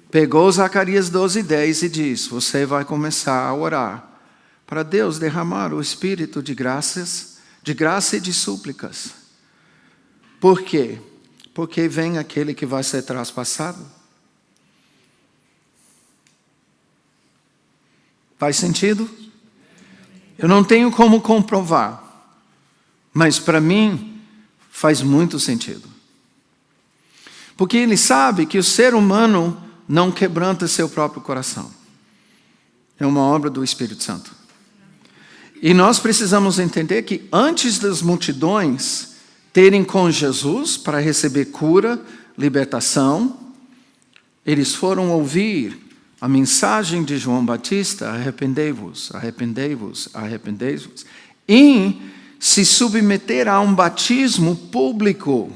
Speaker 1: Pegou Zacarias 12:10 e diz: você vai começar a orar para Deus derramar o espírito de graça e de súplicas. Por quê? Porque vem aquele que vai ser traspassado. Faz sentido? Eu não tenho como comprovar, mas para mim faz muito sentido. Porque ele sabe que o ser humano não quebranta seu próprio coração. É uma obra do Espírito Santo. E nós precisamos entender que antes das multidões terem com Jesus para receber cura, libertação, eles foram ouvir a mensagem de João Batista: arrependei-vos, arrependei-vos, arrependei-vos, e se submeter a um batismo público.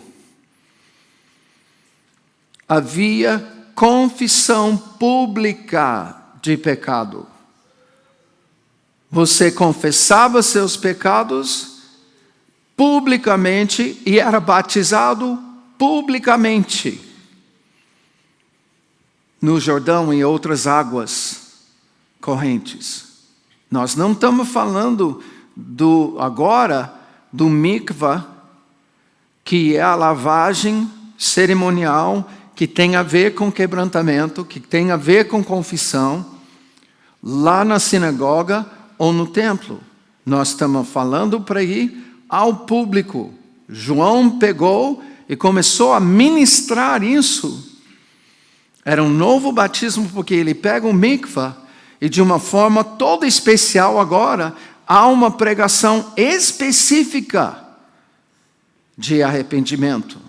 Speaker 1: Havia confissão pública de pecado. Você confessava seus pecados publicamente e era batizado publicamente no Jordão e outras águas correntes. Nós não estamos falando agora do mikvah, que é a lavagem cerimonial, que tem a ver com quebrantamento, que tem a ver com confissão, lá na sinagoga ou no templo. Nós estamos falando para ir ao público. João pegou e começou a ministrar isso Era um novo batismo porque ele pega o mikvah e de uma forma toda especial agora há uma pregação específica de arrependimento.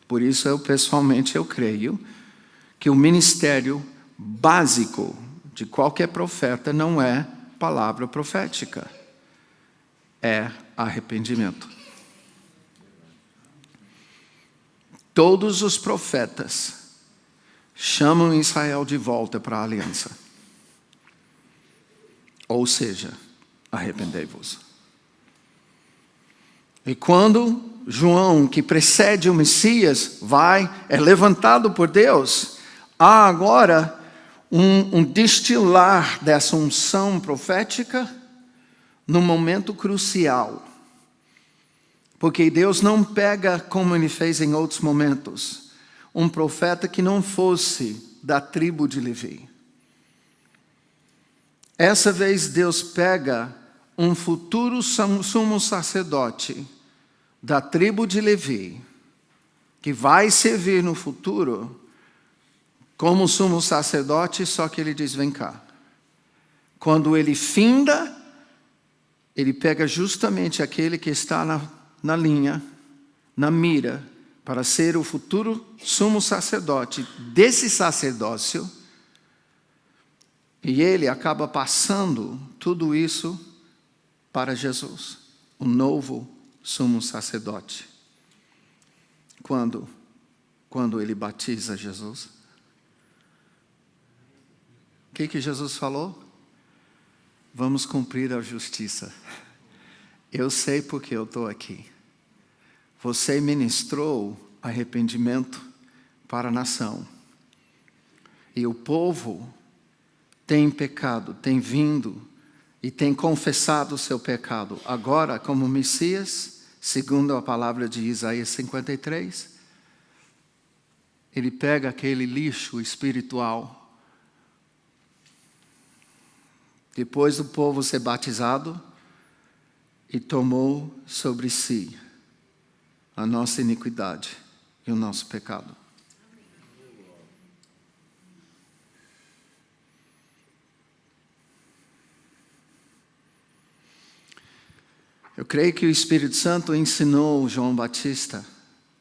Speaker 1: Por isso pessoalmente eu creio que o ministério básico de qualquer profeta não é palavra profética, é arrependimento. Todos os profetas chamam Israel de volta para a aliança. Ou seja, arrependei-vos. E quando João, que precede o Messias, é levantado por Deus, há agora um destilar dessa unção profética num momento crucial. Porque Deus não pega, como Ele fez em outros momentos, um profeta que não fosse da tribo de Levi. Essa vez Deus pega um futuro sumo sacerdote da tribo de Levi, que vai servir no futuro como sumo sacerdote, só que ele diz, vem cá. Quando ele finda, ele pega justamente aquele que está na linha, na mira, para ser o futuro sumo sacerdote desse sacerdócio, e ele acaba passando tudo isso para Jesus, o novo sumo sacerdote. Quando ele batiza Jesus, o que Jesus falou? Vamos cumprir a justiça. Eu sei porque eu estou aqui. Você ministrou arrependimento para a nação. E o povo tem pecado, tem vindo e tem confessado o seu pecado. Agora, como Messias, segundo a palavra de Isaías 53, ele pega aquele lixo espiritual. Depois do povo ser batizado, e tomou sobre si a nossa iniquidade e o nosso pecado. Eu creio que o Espírito Santo ensinou João Batista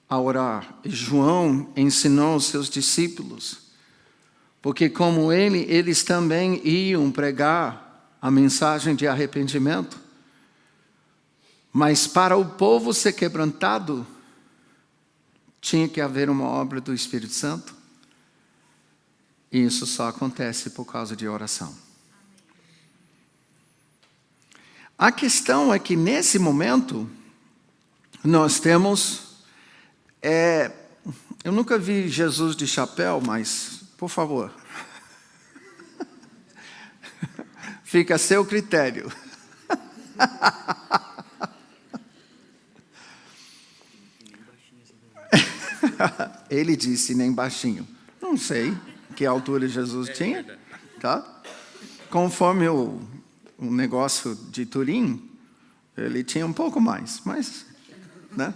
Speaker 1: a orar. E João ensinou os seus discípulos. Porque como eles também iam pregar a mensagem de arrependimento. Mas para o povo ser quebrantado, tinha que haver uma obra do Espírito Santo. E isso só acontece por causa de oração. A questão é que nesse momento, nós temos... eu nunca vi Jesus de chapéu, mas, por favor, fica a seu critério. Ele disse nem baixinho. Não sei que altura Jesus tinha, tá? Conforme o negócio de Turim, ele tinha um pouco mais, mas, né?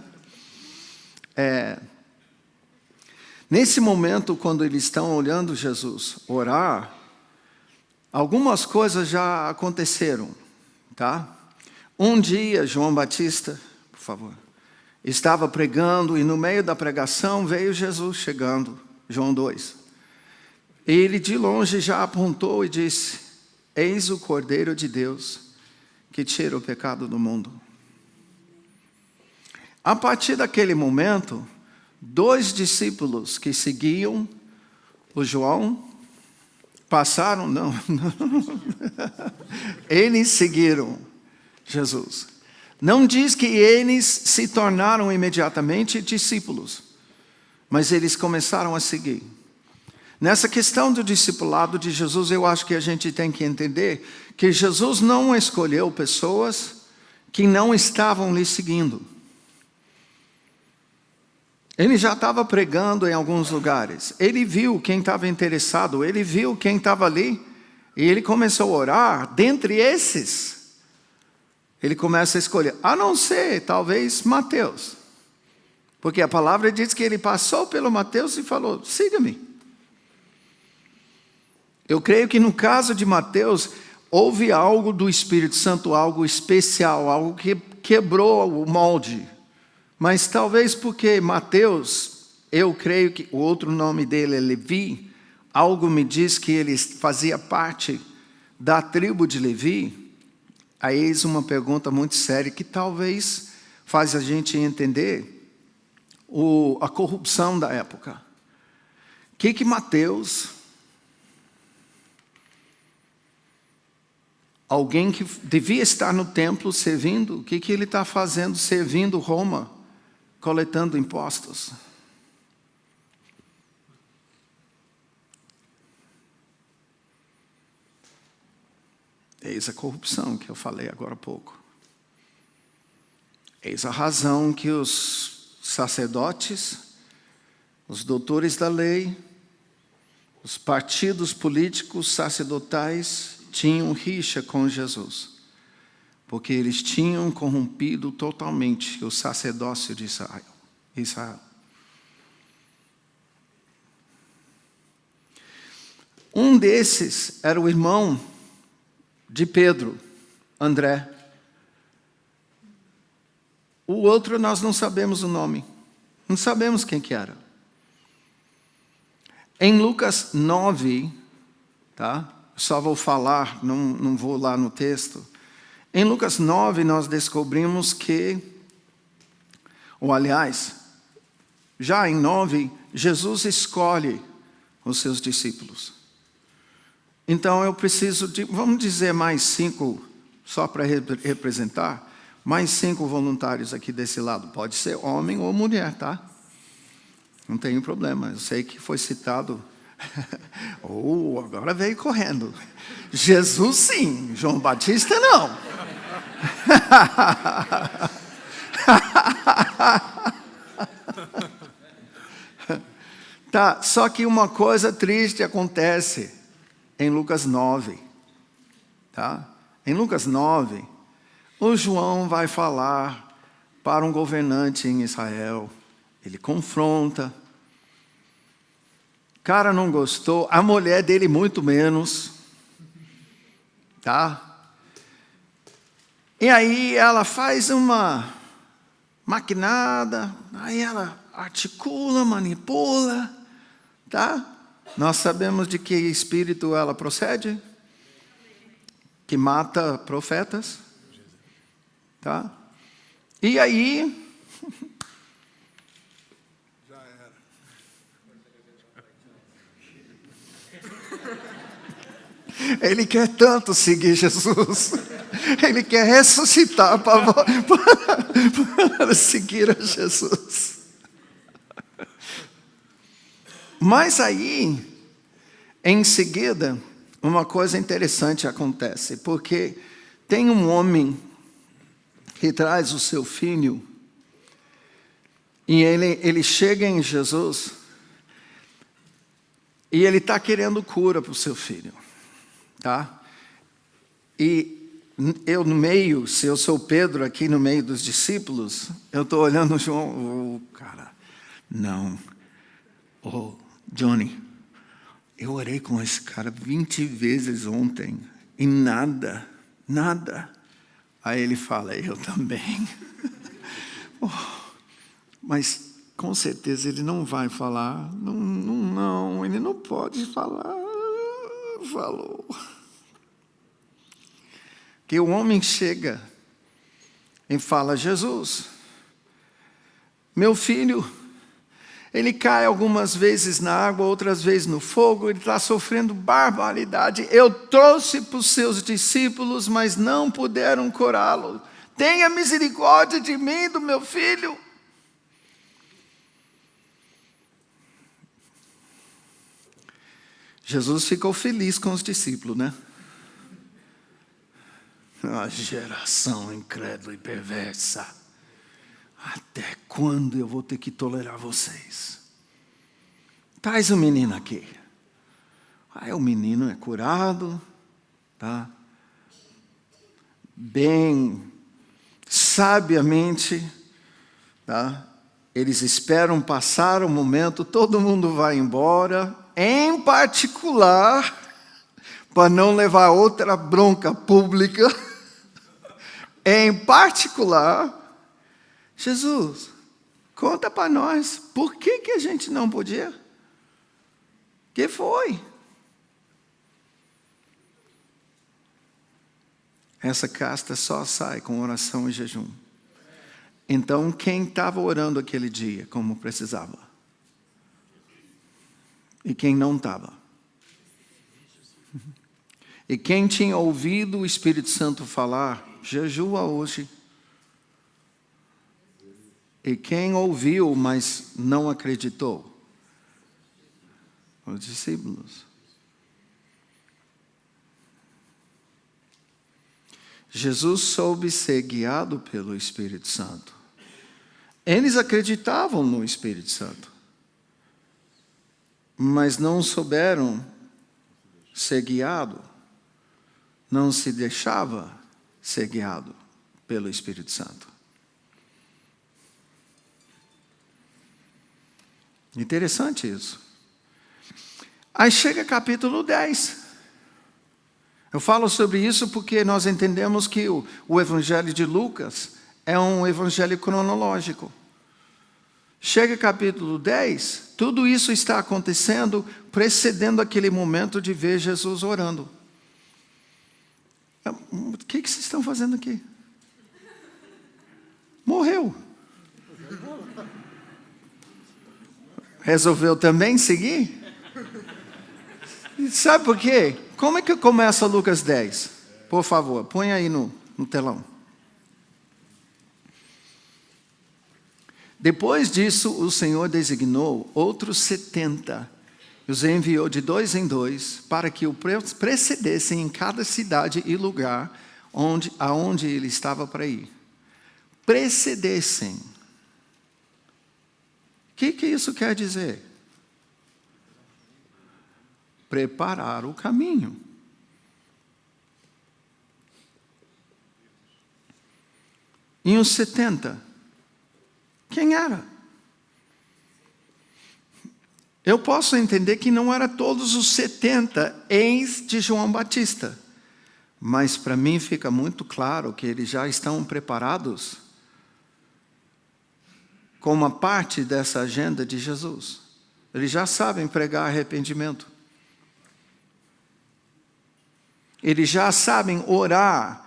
Speaker 1: Nesse momento, quando eles estão olhando Jesus orar, algumas coisas já aconteceram, tá? Um dia, João Batista, por favor, estava pregando e no meio da pregação veio Jesus chegando, João 2. Ele de longe já apontou e disse, eis o Cordeiro de Deus que tira o pecado do mundo. A partir daquele momento, 2 discípulos que seguiam o João, passaram, não. Eles seguiram Jesus. Não diz que eles se tornaram imediatamente discípulos, mas eles começaram a seguir. Nessa questão do discipulado de Jesus, eu acho que a gente tem que entender que Jesus não escolheu pessoas que não estavam lhe seguindo. Ele já estava pregando em alguns lugares. Ele viu quem estava interessado, ele viu quem estava ali, e ele começou a orar. Dentre esses, ele começa a escolher, a não ser, talvez, Mateus. Porque a palavra diz que ele passou pelo Mateus e falou, siga-me. Eu creio que no caso de Mateus, houve algo do Espírito Santo, algo especial, algo que quebrou o molde. Mas talvez porque Mateus, eu creio que o outro nome dele é Levi, algo me diz que ele fazia parte da tribo de Levi. Aí eis uma pergunta muito séria que talvez faz a gente entender a corrupção da época. O que Mateus, alguém que devia estar no templo servindo, o que ele está fazendo servindo Roma, coletando impostos? Eis a corrupção que eu falei agora há pouco. Eis a razão que os sacerdotes, os doutores da lei, os partidos políticos sacerdotais tinham rixa com Jesus, porque eles tinham corrompido totalmente o sacerdócio de Israel. Um desses era o irmão de Pedro, André. O outro nós não sabemos o nome. Não sabemos quem que era. Em Lucas 9, tá? Só vou falar, não vou lá no texto. Em Lucas 9 nós descobrimos que, ou aliás, já em 9, Jesus escolhe os seus discípulos. Então eu preciso de, vamos dizer, mais 5, só para representar, mais 5 voluntários aqui desse lado. Pode ser homem ou mulher, tá? Não tem problema, eu sei que foi citado. Agora veio correndo. Jesus sim, João Batista não. Tá, só que uma coisa triste acontece em Lucas 9, tá? Em Lucas 9, o João vai falar para um governante em Israel. Ele confronta. O cara não gostou, a mulher dele muito menos, tá? E aí ela faz uma maquinada, aí ela articula, manipula, tá? Nós sabemos de que espírito ela procede? Que mata profetas. Tá? E aí... Já era. Ele quer tanto seguir Jesus. Ele quer ressuscitar para seguir a Jesus. Mas aí, em seguida, uma coisa interessante acontece, porque tem um homem que traz o seu filho, e ele chega em Jesus, e ele está querendo cura para o seu filho, tá? E eu no meio, se eu sou Pedro aqui no meio dos discípulos, eu estou olhando o João, cara, não, Johnny, eu orei com esse cara 20 vezes ontem, e nada. Aí ele fala, eu também. Mas com certeza ele não vai falar, não, ele não pode falar, falou. Que o homem chega e fala, Jesus, meu filho, ele cai algumas vezes na água, outras vezes no fogo, ele está sofrendo barbaridade. Eu trouxe para os seus discípulos, mas não puderam curá-lo. Tenha misericórdia de mim, do meu filho. Jesus ficou feliz com os discípulos, né? A geração incrédula e perversa. Até quando eu vou ter que tolerar vocês? Traz o menino aqui. Aí o menino é curado, tá? Bem sabiamente, tá? Eles esperam passar o momento, todo mundo vai embora, em particular, para não levar outra bronca pública, em particular, Jesus, conta para nós, por que a gente não podia? Que foi? Essa casta só sai com oração e jejum. Então, quem estava orando aquele dia como precisava? E quem não estava? E quem tinha ouvido o Espírito Santo falar, jejua hoje. E quem ouviu, mas não acreditou? Os discípulos. Jesus soube ser guiado pelo Espírito Santo. Eles acreditavam no Espírito Santo, mas não souberam ser guiado, não se deixava ser guiado pelo Espírito Santo. Interessante isso. Aí chega capítulo 10. Eu falo sobre isso porque nós entendemos que o Evangelho de Lucas é um evangelho cronológico. Chega capítulo 10, tudo isso está acontecendo precedendo aquele momento de ver Jesus orando. O que vocês estão fazendo aqui? Morreu. Resolveu também seguir? Sabe por quê? Como é que começa Lucas 10? Por favor, põe aí no telão. Depois disso, o Senhor designou outros 70, e os enviou de 2 em 2, para que o precedessem em cada cidade e lugar aonde ele estava para ir. Precedessem. O que isso quer dizer? Preparar o caminho. E os 70, quem era? Eu posso entender que não eram todos os 70 ex de João Batista, mas para mim fica muito claro que eles já estão preparados como uma parte dessa agenda de Jesus. Eles já sabem pregar arrependimento. Eles já sabem orar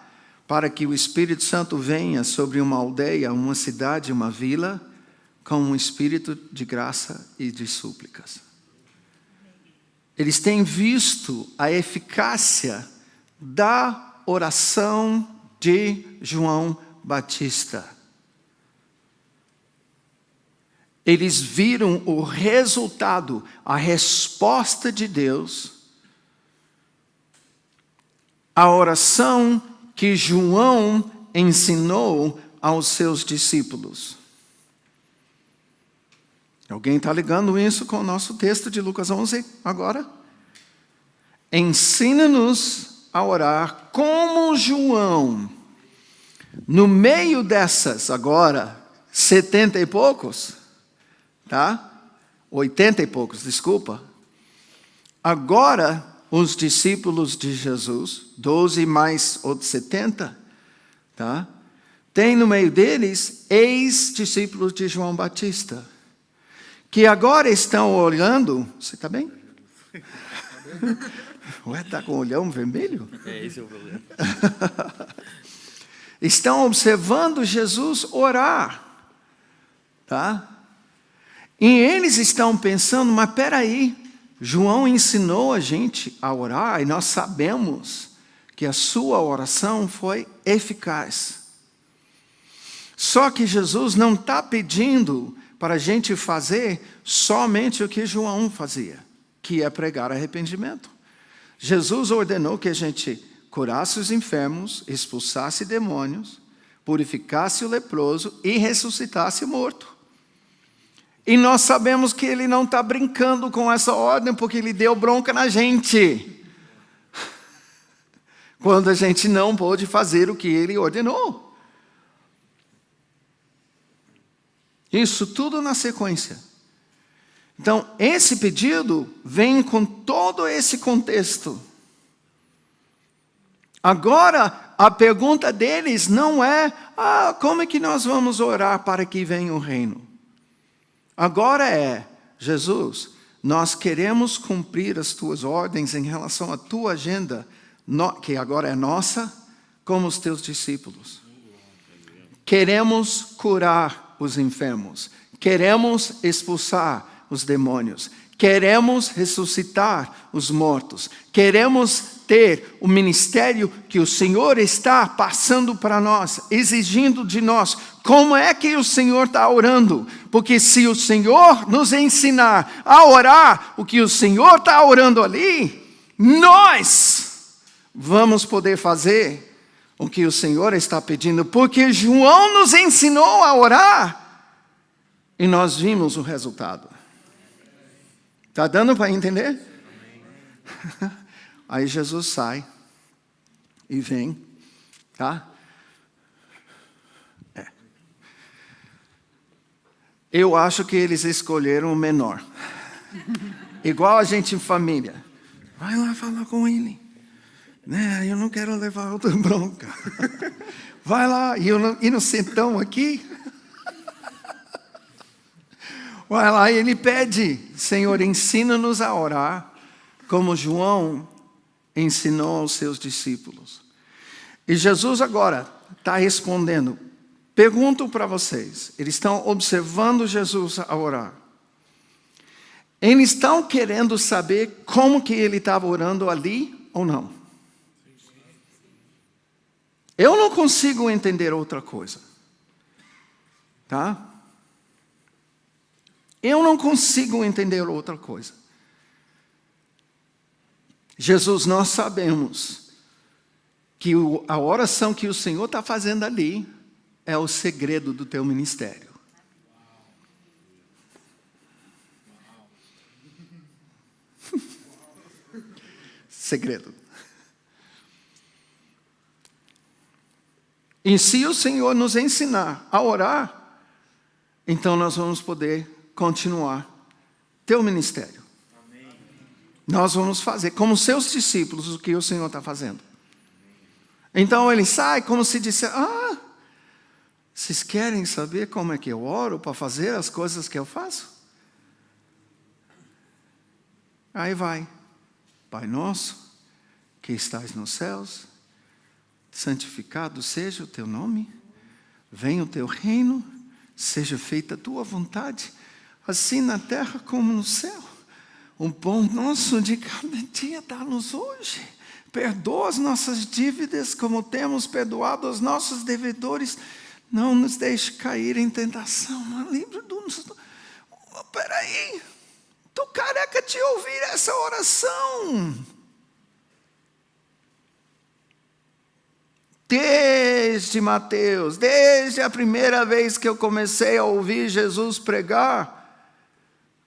Speaker 1: para que o Espírito Santo venha sobre uma aldeia, uma cidade, uma vila, com um espírito de graça e de súplicas. Eles têm visto a eficácia da oração de João Batista. Eles viram o resultado, a resposta de Deus, a oração que João ensinou aos seus discípulos. Alguém está ligando isso com o nosso texto de Lucas 11 agora? Ensina-nos a orar como João. No meio dessas, agora, 70 e poucos, tá? 80 e poucos, desculpa. Agora, os discípulos de Jesus, 12 mais outros 70, tá? Tem no meio deles ex-discípulos de João Batista, que agora estão olhando. Você está bem? Ué, está com o olhão vermelho?
Speaker 2: É, esse é o problema.
Speaker 1: Estão observando Jesus orar, tá? E eles estão pensando, mas peraí, João ensinou a gente a orar e nós sabemos que a sua oração foi eficaz. Só que Jesus não está pedindo para a gente fazer somente o que João fazia, que é pregar arrependimento. Jesus ordenou que a gente curasse os enfermos, expulsasse demônios, purificasse o leproso e ressuscitasse o morto. E nós sabemos que ele não está brincando com essa ordem, porque ele deu bronca na gente. Quando a gente não pôde fazer o que ele ordenou. Isso tudo na sequência. Então, esse pedido vem com todo esse contexto. Agora, a pergunta deles não é, como é que nós vamos orar para que venha o reino? Agora é, Jesus, nós queremos cumprir as tuas ordens em relação à tua agenda, que agora é nossa, como os teus discípulos. Queremos curar os enfermos. Queremos expulsar os demônios. Queremos ressuscitar os mortos. Queremos ter o ministério que o Senhor está passando para nós, exigindo de nós. Como é que o Senhor está orando? Porque se o Senhor nos ensinar a orar o que o Senhor está orando ali, nós vamos poder fazer o que o Senhor está pedindo. Porque João nos ensinou a orar e nós vimos o resultado. Está dando para entender? Aí Jesus sai e vem, tá? Eu acho que eles escolheram o menor. Igual a gente em família. Vai lá falar com ele. Né? Eu não quero levar outra bronca. Vai lá, e inocentão aqui. Vai lá e ele pede, Senhor, ensina-nos a orar, como João ensinou aos seus discípulos. E Jesus agora está respondendo. Pergunto para vocês, eles estão observando Jesus a orar. Eles estão querendo saber como que ele estava orando ali ou não? Eu não consigo entender outra coisa. Tá? Eu não consigo entender outra coisa. Jesus, nós sabemos que a oração que o Senhor está fazendo ali é o segredo do teu ministério. Segredo. E se o Senhor nos ensinar a orar, então nós vamos poder continuar teu ministério. Amém. Nós vamos fazer, como seus discípulos, o que o Senhor está fazendo. Então ele sai como se disse, vocês querem saber como é que eu oro para fazer as coisas que eu faço? Aí vai, Pai nosso, que estás nos céus, santificado seja o teu nome, venha o teu reino, seja feita a tua vontade, assim na terra como no céu. O pão nosso de cada dia dá-nos hoje. Perdoa as nossas dívidas como temos perdoado aos nossos devedores. Não nos deixe cair em tentação. Mas livra-nos. Peraí. Estou careca de ouvir essa oração. Desde Mateus, desde a primeira vez que eu comecei a ouvir Jesus pregar,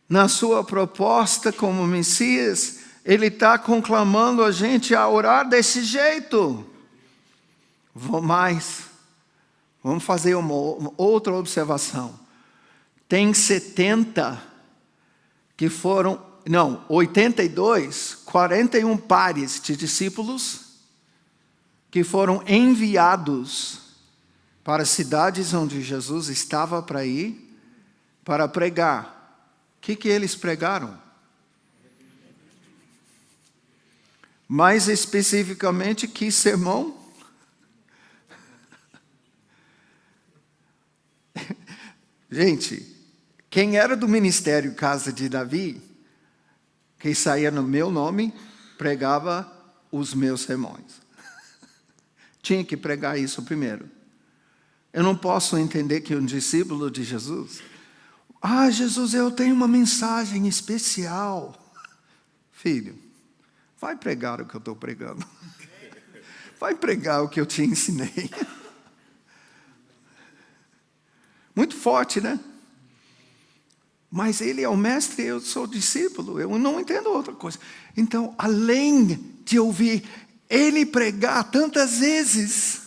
Speaker 1: na sua proposta como Messias, ele está conclamando a gente a orar desse jeito. Vamos fazer uma outra observação. Tem 82, 41 pares de discípulos que foram enviados para cidades onde Jesus estava para ir, para pregar. O que eles pregaram? Mais especificamente, que sermão? Gente, quem era do ministério Casa de Davi, que saía no meu nome, pregava os meus sermões. Tinha que pregar isso primeiro. Eu não posso entender que um discípulo de Jesus... Jesus, eu tenho uma mensagem especial. Filho, vai pregar o que eu estou pregando. Vai pregar o que eu te ensinei. Muito forte, né? Mas ele é o mestre, eu sou o discípulo. Eu não entendo outra coisa. Então, além de ouvir ele pregar tantas vezes,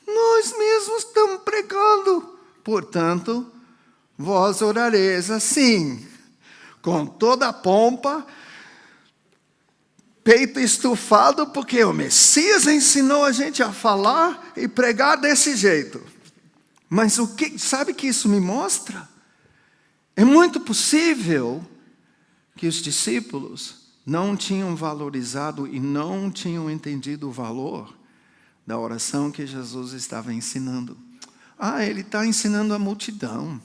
Speaker 1: nós mesmos estamos pregando. Portanto, vós orareis assim, com toda a pompa, peito estufado porque o Messias ensinou a gente a falar e pregar desse jeito. Mas sabe o que isso me mostra? É muito possível que os discípulos não tinham valorizado e não tinham entendido o valor da oração que Jesus estava ensinando. Ele está ensinando a multidão.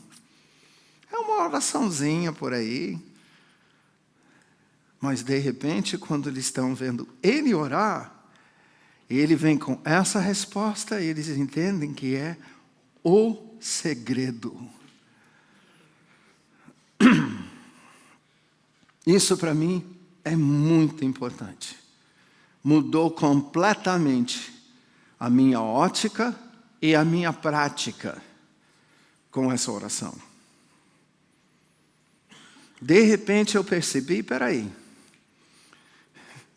Speaker 1: É uma oraçãozinha por aí. Mas, de repente, quando eles estão vendo ele orar, ele vem com essa resposta e eles entendem que é o segredo. Isso, para mim, é muito importante. Mudou completamente a minha ótica e a minha prática com essa oração. De repente, eu percebi, peraí,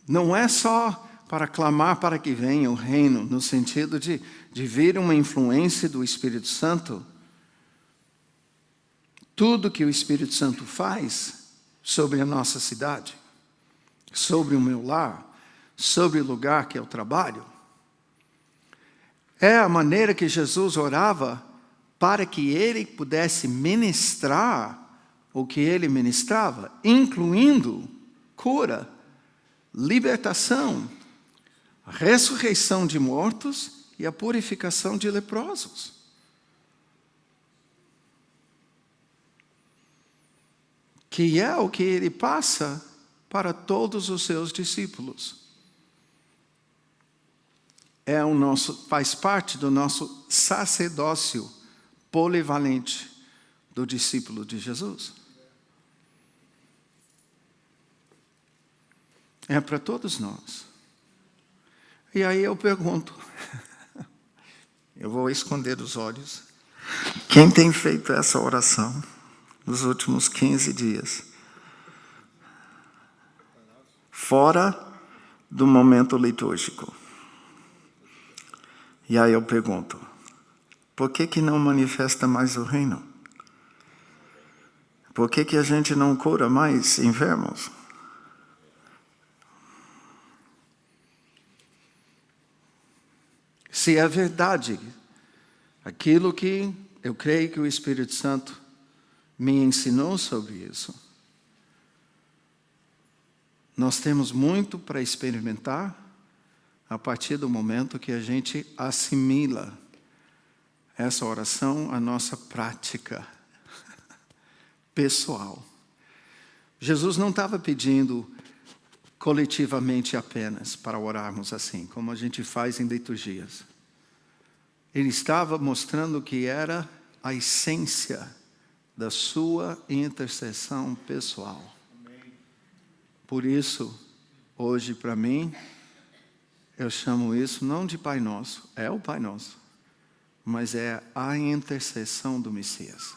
Speaker 1: não é só para clamar para que venha o reino, no sentido de vir uma influência do Espírito Santo. Tudo que o Espírito Santo faz sobre a nossa cidade, sobre o meu lar, sobre o lugar que eu trabalho, é a maneira que Jesus orava para que ele pudesse ministrar o que ele ministrava, incluindo cura, libertação, ressurreição de mortos e a purificação de leprosos. Que é o que ele passa para todos os seus discípulos. Faz parte do nosso sacerdócio polivalente do discípulo de Jesus. É para todos nós. E aí eu pergunto, eu vou esconder os olhos, quem tem feito essa oração nos últimos 15 dias? Fora do momento litúrgico. E aí eu pergunto, por que não manifesta mais o reino? Por que a gente não cura mais enfermos? Se é verdade, aquilo que eu creio que o Espírito Santo me ensinou sobre isso, nós temos muito para experimentar a partir do momento que a gente assimila essa oração à nossa prática pessoal. Jesus não estava pedindo coletivamente apenas para orarmos assim, como a gente faz em liturgias. Ele estava mostrando que era a essência da sua intercessão pessoal. Por isso, hoje para mim, eu chamo isso não de Pai Nosso, é o Pai Nosso, mas é a intercessão do Messias.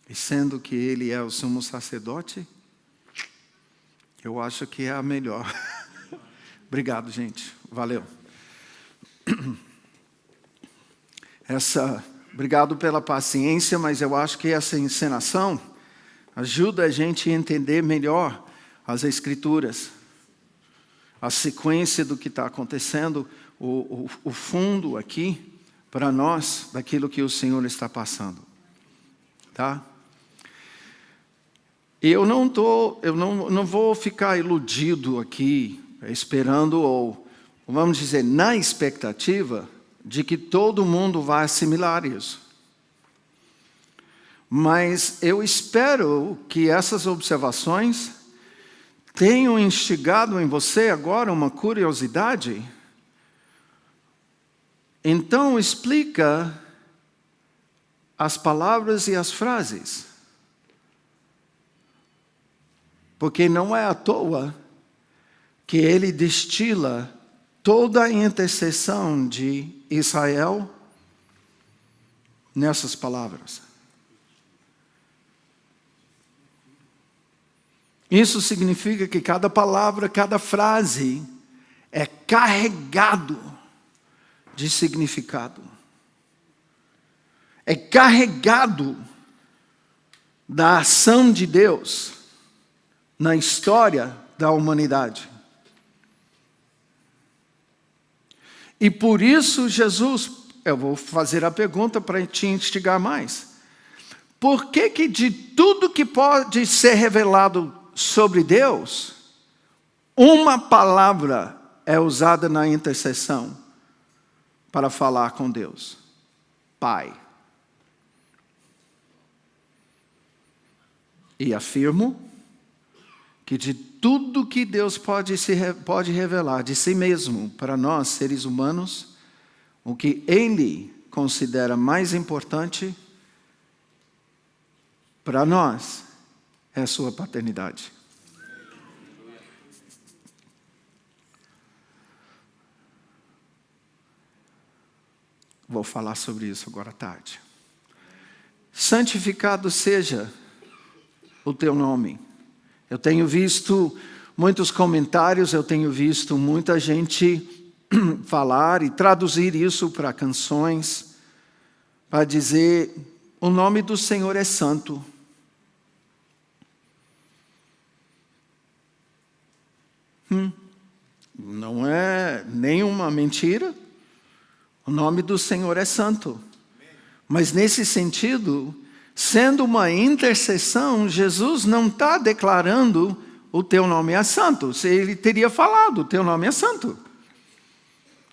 Speaker 1: E sendo que ele é o sumo sacerdote, eu acho que é a melhor. Obrigado, gente. Valeu. Obrigado pela paciência, mas eu acho que essa encenação ajuda a gente a entender melhor as Escrituras, a sequência do que está acontecendo, o fundo aqui para nós daquilo que o Senhor está passando, tá? E eu não vou ficar iludido aqui, esperando, ou vamos dizer, na expectativa de que todo mundo vai assimilar isso. Mas eu espero que essas observações tenham instigado em você agora uma curiosidade. Então explica as palavras e as frases. Porque não é à toa que ele destila toda a intercessão de Israel nessas palavras. Isso significa que cada palavra, cada frase é carregado de significado. É carregado da ação de Deus na história da humanidade. E por isso Jesus, eu vou fazer a pergunta para te instigar mais. Por que que de tudo que pode ser revelado sobre Deus, uma palavra é usada na intercessão para falar com Deus? Pai. E afirmo que de tudo que Deus pode revelar de si mesmo para nós, seres humanos, o que Ele considera mais importante para nós é a sua paternidade. Vou falar sobre isso agora à tarde. Santificado seja o teu nome. Eu tenho visto muitos comentários, eu tenho visto muita gente falar e traduzir isso para canções, para dizer: o nome do Senhor é santo. Não é nenhuma mentira. O nome do Senhor é santo. Mas nesse sentido, sendo uma intercessão, Jesus não está declarando o teu nome é santo. Se ele teria falado, o teu nome é santo.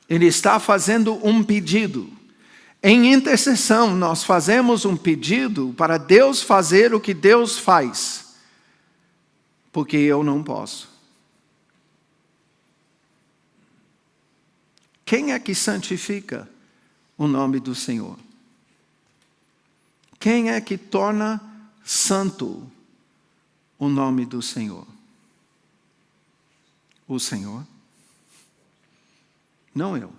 Speaker 1: Ele está fazendo um pedido. Em intercessão, nós fazemos um pedido para Deus fazer o que Deus faz. Porque eu não posso. Quem é que santifica o nome do Senhor? Quem é que torna santo o nome do Senhor? O Senhor? Não eu.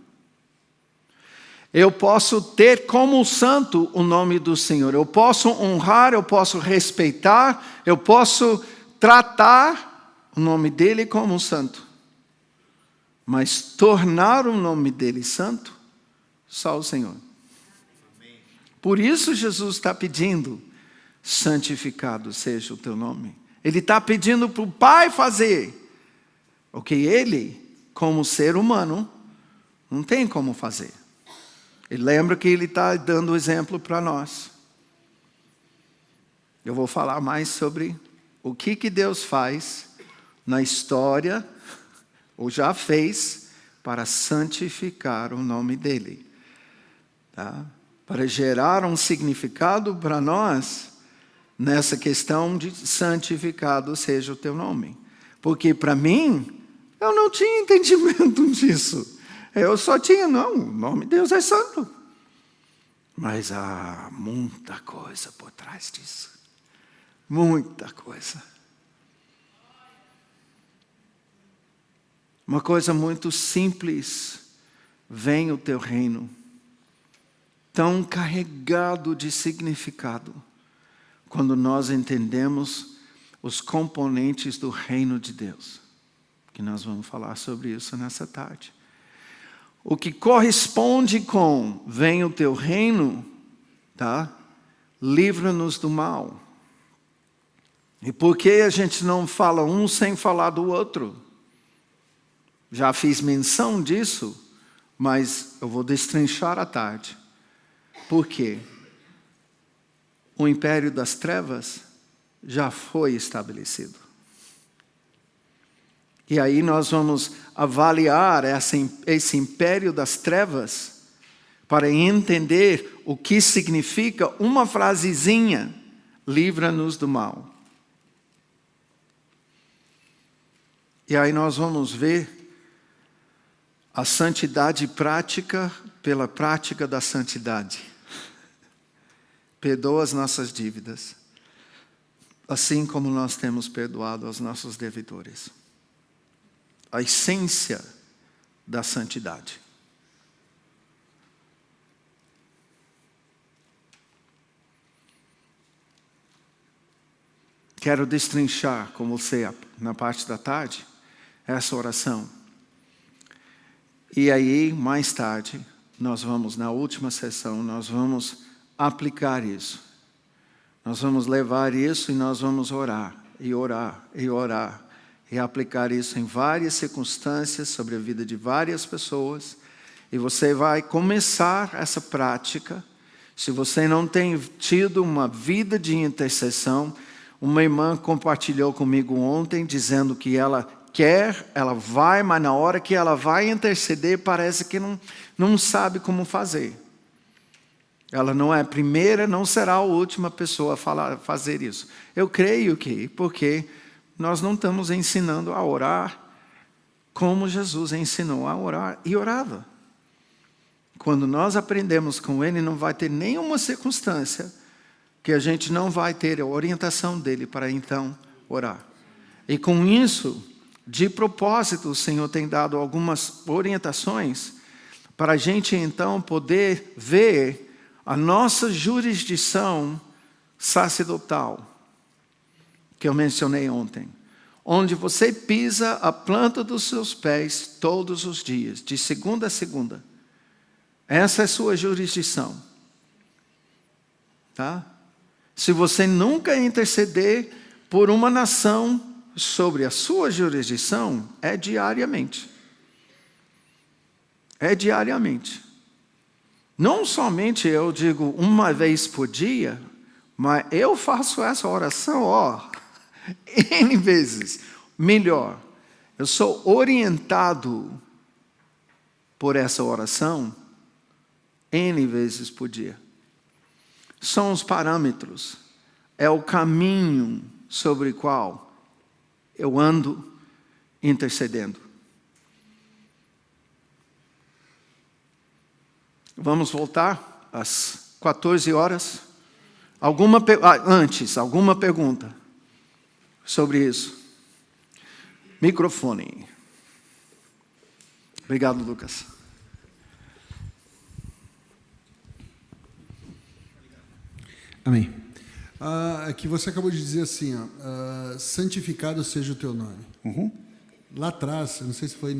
Speaker 1: Eu posso ter como santo o nome do Senhor. Eu posso honrar, eu posso respeitar, eu posso tratar o nome dele como santo. Mas tornar o nome dele santo, só o Senhor. Por isso Jesus está pedindo: santificado seja o teu nome. Ele está pedindo para o Pai fazer o que ele, como ser humano, não tem como fazer. E lembra que ele está dando exemplo para nós. Eu vou falar mais sobre o que Deus faz na história, ou já fez, para santificar o nome dele. Tá? Para gerar um significado para nós, nessa questão de santificado seja o teu nome. Porque para mim, eu não tinha entendimento disso. Eu só tinha, não, o nome de Deus é santo. Mas há muita coisa por trás disso. Muita coisa. Uma coisa muito simples: vem o teu reino. Tão carregado de significado, quando nós entendemos os componentes do reino de Deus. Que nós vamos falar sobre isso nessa tarde. O que corresponde com vem o teu reino, tá? Livra-nos do mal. E por que a gente não fala um sem falar do outro? Já fiz menção disso, mas eu vou destrinchar à tarde. Por quê? O império das trevas já foi estabelecido. E aí nós vamos avaliar esse império das trevas para entender o que significa uma frasezinha: livra-nos do mal. E aí nós vamos ver a santidade prática pela prática da santidade. Perdoa as nossas dívidas, assim como nós temos perdoado aos nossos devedores. A essência da santidade. Quero destrinchar com você na parte da tarde essa oração. E aí, mais tarde, nós vamos, na última sessão, nós vamos aplicar isso. Nós vamos levar isso e nós vamos orar. e orar, e orar, e aplicar isso em várias circunstâncias, sobre a vida de várias pessoas, e você vai começar essa prática. Se você não tem tido uma vida de intercessão, uma irmã compartilhou comigo ontem, dizendo que ela quer, ela vai, mas na hora que ela vai interceder, parece que não sabe como fazer. Ela não é a primeira, não será a última pessoa a fazer isso. Eu creio que, porque nós não estamos ensinando a orar como Jesus ensinou a orar e orava. Quando nós aprendemos com Ele, não vai ter nenhuma circunstância que a gente não vai ter a orientação dEle para então orar. E com isso, de propósito, o Senhor tem dado algumas orientações para a gente então poder ver a nossa jurisdição sacerdotal, que eu mencionei ontem, onde você pisa a planta dos seus pés todos os dias, de segunda a segunda. Essa é a sua jurisdição. Tá? Se você nunca interceder por uma nação sobre a sua jurisdição, é diariamente. É diariamente. Não somente eu digo uma vez por dia, mas eu faço essa oração, N vezes. Melhor, eu sou orientado por essa oração N vezes por dia. São os parâmetros, é o caminho sobre o qual eu ando intercedendo. Vamos voltar às 14 horas. Alguma pergunta sobre isso? Microfone. Obrigado, Lucas.
Speaker 2: Amém. Aqui você acabou de dizer assim, santificado seja o teu nome.
Speaker 3: Uhum.
Speaker 2: Lá atrás, não sei se foi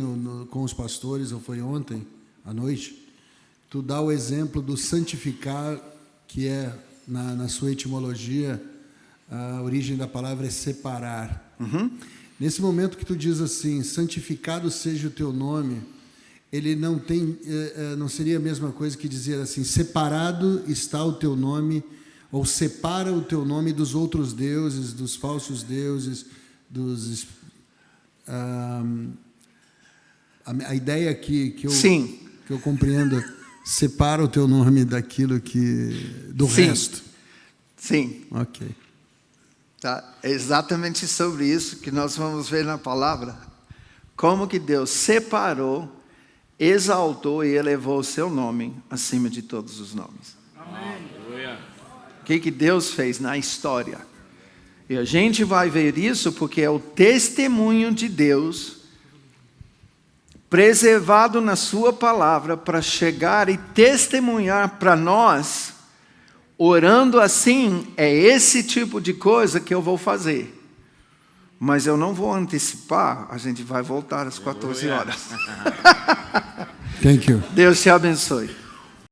Speaker 2: com os pastores ou foi ontem à noite, tu dá o exemplo do santificar, que é, na sua etimologia, a origem da palavra é separar.
Speaker 1: Uhum.
Speaker 2: Nesse momento que tu diz assim, santificado seja o teu nome, ele não seria a mesma coisa que dizer assim, separado está o teu nome, ou separa o teu nome dos outros deuses, dos falsos deuses, a ideia aqui que eu compreendo, separa o teu nome daquilo do resto.
Speaker 1: Sim.
Speaker 2: Ok.
Speaker 1: Tá? É exatamente sobre isso que nós vamos ver na palavra. Como que Deus separou, exaltou e elevou o seu nome acima de todos os nomes.
Speaker 3: Amém.
Speaker 1: O que Deus fez na história. E a gente vai ver isso porque é o testemunho de Deus preservado na sua palavra para chegar e testemunhar para nós, orando assim, é esse tipo de coisa que eu vou fazer. Mas eu não vou antecipar, a gente vai voltar às 14 horas.
Speaker 2: Thank you.
Speaker 1: Deus te abençoe.